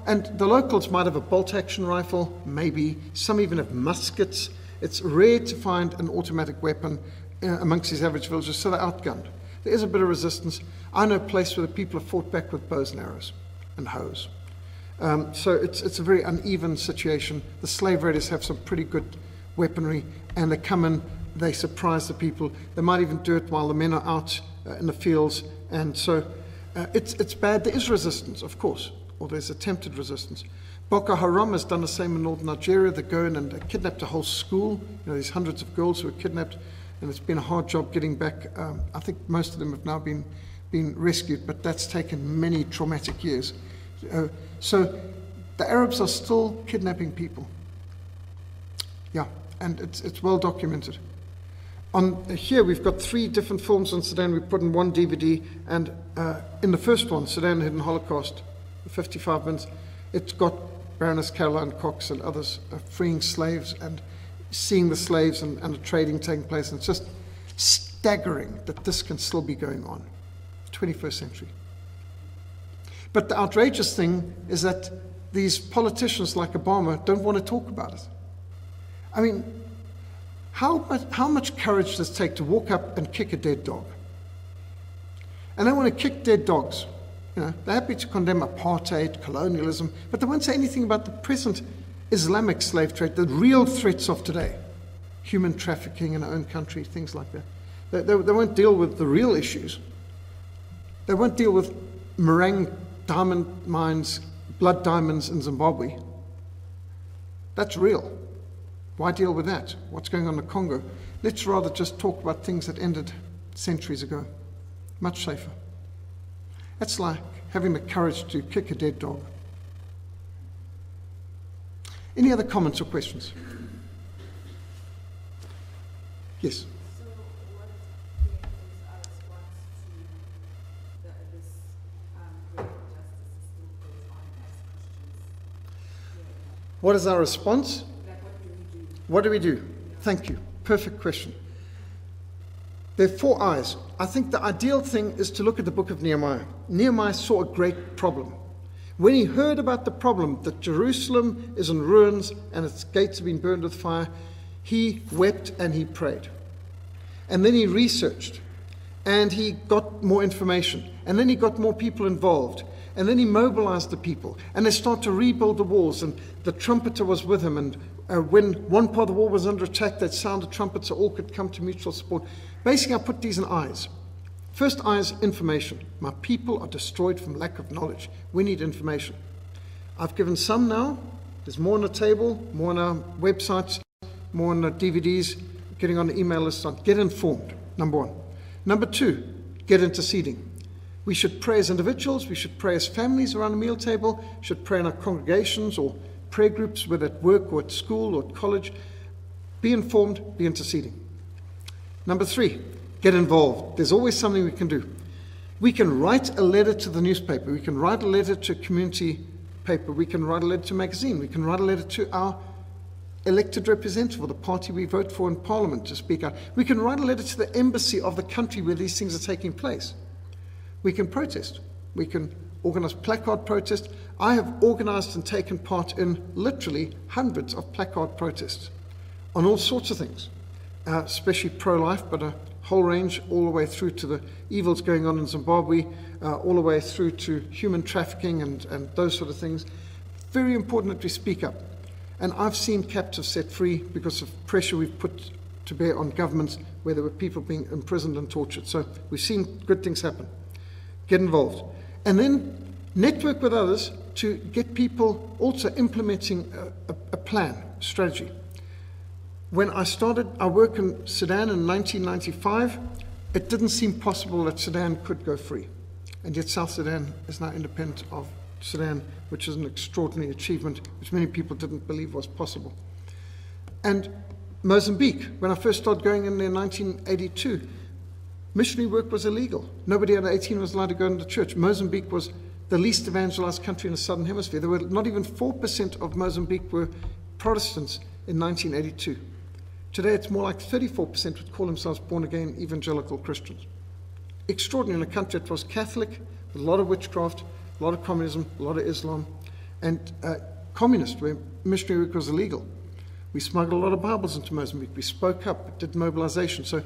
And the locals might have a bolt-action rifle, maybe. Some even have muskets. It's rare to find an automatic weapon amongst these average villagers, so they're outgunned. There is a bit of resistance. I know a place where the people have fought back with bows and arrows and hoes. So it's a very uneven situation. The slave raiders have some pretty good weaponry, and they come in, they surprise the people. They might even do it while the men are out in the fields, and so it's bad. There is resistance, of course, or there's attempted resistance. Boko Haram has done the same in northern Nigeria. They go in and they kidnapped a whole school. There's hundreds of girls who were kidnapped, and it's been a hard job getting back. I think most of them have now been rescued, but that's taken many traumatic years. So the Arabs are still kidnapping people. Yeah, and it's well documented. Here we've got 3 different films on Sudan we put in one DVD, and in the first one, Sudan Hidden Holocaust, 55 minutes, it's got Baroness Caroline Cox and others freeing slaves and seeing the slaves and the trading taking place. And it's just staggering that this can still be going on, 21st century. But the outrageous thing is that these politicians like Obama don't want to talk about it. I mean, how much courage does it take to walk up and kick a dead dog? And they want to kick dead dogs. They're happy to condemn apartheid, colonialism, but they won't say anything about the present Islamic slave trade, the real threats of today. Human trafficking in our own country, things like that. They won't deal with the real issues. They won't deal with Marang diamond mines, blood diamonds in Zimbabwe. That's real. Why deal with that? What's going on in the Congo? Let's rather just talk about things that ended centuries ago. Much safer. That's like having the courage to kick a dead dog. Any other comments or questions? Yes? So what is our response to this great injustice that still goes on as Christians? What is our response? Like, What do we do? Thank you. Perfect question. There are 4 eyes. I think the ideal thing is to look at the book of Nehemiah. Nehemiah saw a great problem. When he heard about the problem, that Jerusalem is in ruins and its gates have been burned with fire, he wept and he prayed. And then he researched, and he got more information, and then he got more people involved, and then he mobilized the people, and they started to rebuild the walls, and the trumpeter was with him, and when one part of the wall was under attack, they'd sound a trumpet so all could come to mutual support. Basically, I put these in eyes. First eye is information. My people are destroyed from lack of knowledge. We need information. I've given some now. There's more on the table, more on our websites. more on the DVDs, getting on the email list. Get informed, number one. Number two, get interceding. We should pray as individuals, we should pray as families around a meal table, should pray in our congregations or prayer groups, whether at work or at school or at college. Be informed, be interceding. Number three, get involved. There's always something we can do. We can write a letter to the newspaper, we can write a letter to a community paper, we can write a letter to a magazine, we can write a letter to our elected representative or the party we vote for in Parliament to speak out. We can write a letter to the embassy of the country where these things are taking place. We can protest. We can organize placard protest. I have organized and taken part in literally hundreds of placard protests on all sorts of things, especially pro-life, but a whole range all the way through to the evils going on in Zimbabwe, all the way through to human trafficking and those sort of things. Very important that we speak up. And I've seen captives set free because of pressure we've put to bear on governments where there were people being imprisoned and tortured. So we've seen good things happen. Get involved. And then network with others to get people also implementing a plan, strategy. When I started our work in Sudan in 1995, it didn't seem possible that Sudan could go free. And yet South Sudan is now independent of Sudan, which is an extraordinary achievement, which many people didn't believe was possible. And Mozambique, when I first started going in there in 1982, missionary work was illegal. Nobody under 18 was allowed to go into church. Mozambique was the least evangelized country in the Southern Hemisphere. There were not even 4% of Mozambique were Protestants in 1982. Today it's more like 34% would call themselves born-again evangelical Christians. Extraordinary in a country that was Catholic, with a lot of witchcraft, a lot of communism, a lot of Islam, and communist, where missionary work was illegal. We smuggled a lot of Bibles into Mozambique. We spoke up, did mobilization. So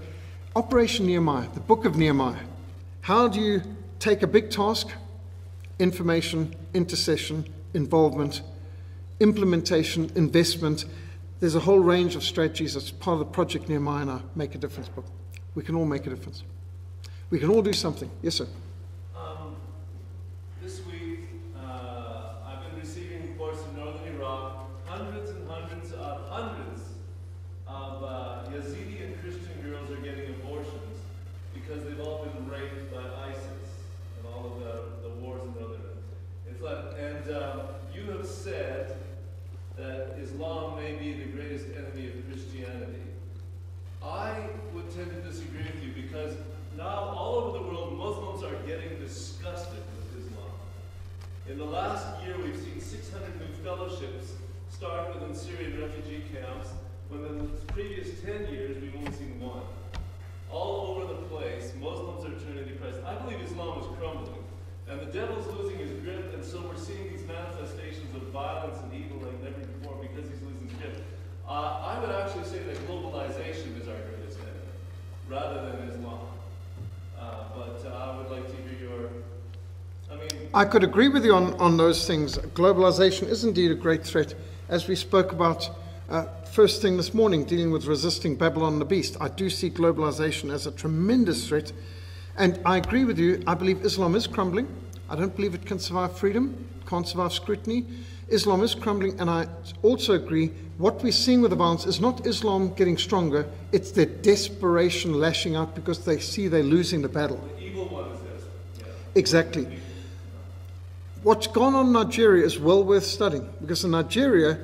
Operation Nehemiah, the book of Nehemiah. How do you take a big task? Information, intercession, involvement, implementation, investment. There's a whole range of strategies that's part of the Project Nehemiah in our Make a Difference book. We can all make a difference. We can all do something. Yes, sir. This week, I've been receiving reports from northern Iraq, hundreds of Yazidi and Christian girls are getting abortions because they've all been raped by ISIS and all of the wars in northern Iraq. It's like, and you have said that Islam may be the greatest enemy of Christianity. I would tend to disagree with you because now all over the world Muslims are getting disgusted with Islam. In the last year we've seen 600 new fellowships start within Syrian refugee camps, when in the previous 10 years we've only seen one. All over the place, Muslims are turning to Christ. I believe Islam is crumbling, and the devil's losing his grip, and so we're seeing these manifestations of violence and evil like never before because he's losing his grip. I would actually say that globalization is our greatest enemy, rather than Islam. But I would like to hear your, I could agree with you on those things. Globalization is indeed a great threat. As we spoke about first thing this morning, dealing with resisting Babylon and the beast, I do see globalization as a tremendous threat. And I agree with you. I believe Islam is crumbling. I don't believe it can survive freedom, can't survive scrutiny. Islam is crumbling, and I also agree what we're seeing with the violence is not Islam getting stronger, it's their desperation lashing out because they see they're losing the battle. the evil one is this. Yeah. Exactly. What's gone on in Nigeria is well worth studying, because in Nigeria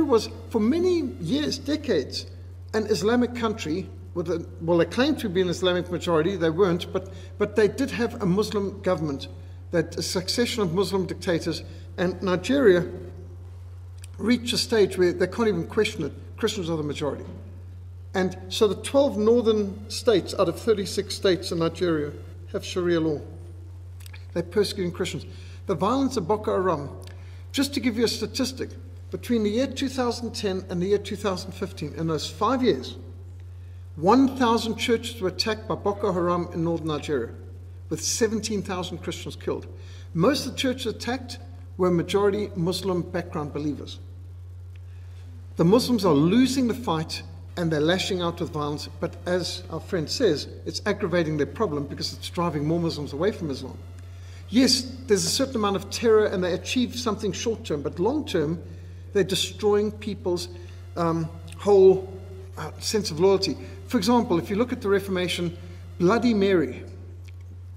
was for many years, decades, an Islamic country with they claimed to be an Islamic majority, they weren't, but they did have a Muslim government, that a succession of Muslim dictators, and Nigeria reached a stage where they can't even question it. Christians are the majority. And so the 12 northern states out of 36 states in Nigeria have Sharia law. They're persecuting Christians. The violence of Boko Haram, just to give you a statistic, between the year 2010 and the year 2015, in those 5 years, 1,000 churches were attacked by Boko Haram in northern Nigeria, with 17,000 Christians killed. Most of the churches attacked were majority Muslim background believers. The Muslims are losing the fight and they're lashing out with violence, but as our friend says, it's aggravating their problem because it's driving more Muslims away from Islam. Yes, there's a certain amount of terror and they achieve something short term, but long term, they're destroying people's whole sense of loyalty. For example, if you look at the Reformation, Bloody Mary,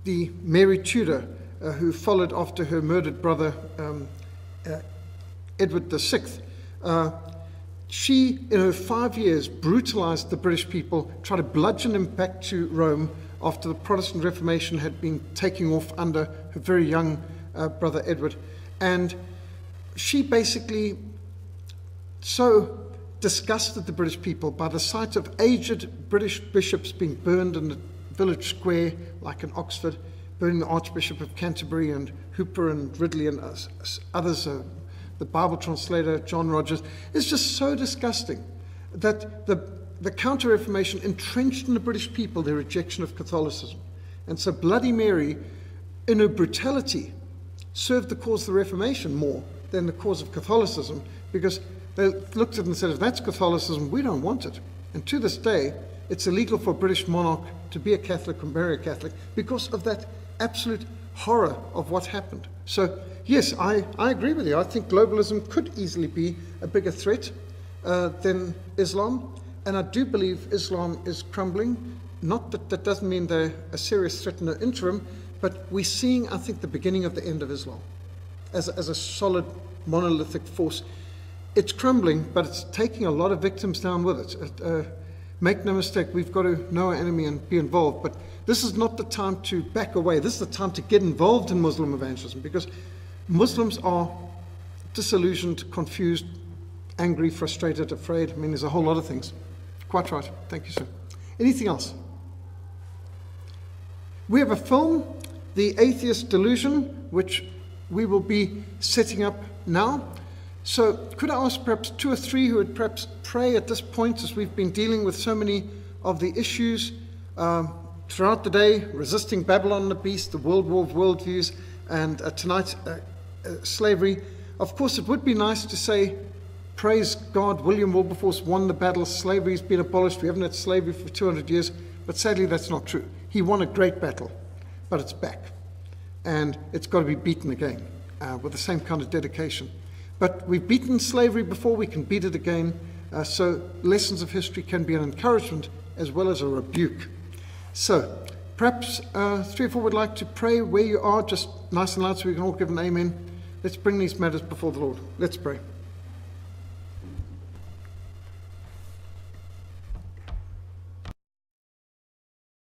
the Mary Tudor, who followed after her murdered brother Edward VI, she, in her 5 years, brutalized the British people, tried to bludgeon them back to Rome after the Protestant Reformation had been taking off under her very young brother Edward. And she basically so disgusted the British people by the sight of aged British bishops being burned in the village square, like in Oxford, burning the Archbishop of Canterbury and Hooper and Ridley and others, the Bible translator John Rogers. It's just so disgusting that the Counter-Reformation entrenched in the British people their rejection of Catholicism. And so Bloody Mary, in her brutality, served the cause of the Reformation more than the cause of Catholicism, because they looked at it and said, if that's Catholicism, we don't want it. And to this day, it's illegal for a British monarch to be a Catholic or marry a Catholic because of that absolute horror of what happened. So, yes, I agree with you. I think globalism could easily be a bigger threat than Islam. And I do believe Islam is crumbling. Not that that doesn't mean they're a serious threat in the interim, but we're seeing, I think, the beginning of the end of Islam as a solid monolithic force. It's crumbling, but it's taking a lot of victims down with it. Make no mistake, we've got to know our enemy and be involved. But this is not the time to back away. This is the time to get involved in Muslim evangelism, because Muslims are disillusioned, confused, angry, frustrated, afraid. I mean, there's a whole lot of things. Quite right. Thank you, sir. Anything else? We have a film, The Atheist Delusion, which we will be setting up now. So could I ask perhaps 2 or 3 who would perhaps pray at this point, as we've been dealing with so many of the issues throughout the day, resisting Babylon and the beast, the world war of worldviews, and tonight slavery. Of course, it would be nice to say, praise God, William Wilberforce won the battle, slavery's been abolished, we haven't had slavery for 200 years, but sadly that's not true. He won a great battle, but it's back, and it's got to be beaten again with the same kind of dedication. But we've beaten slavery before, we can beat it again, so lessons of history can be an encouragement as well as a rebuke. So perhaps 3 or 4 would like to pray where you are, just nice and loud so we can all give an amen. Let's bring these matters before the Lord. Let's pray.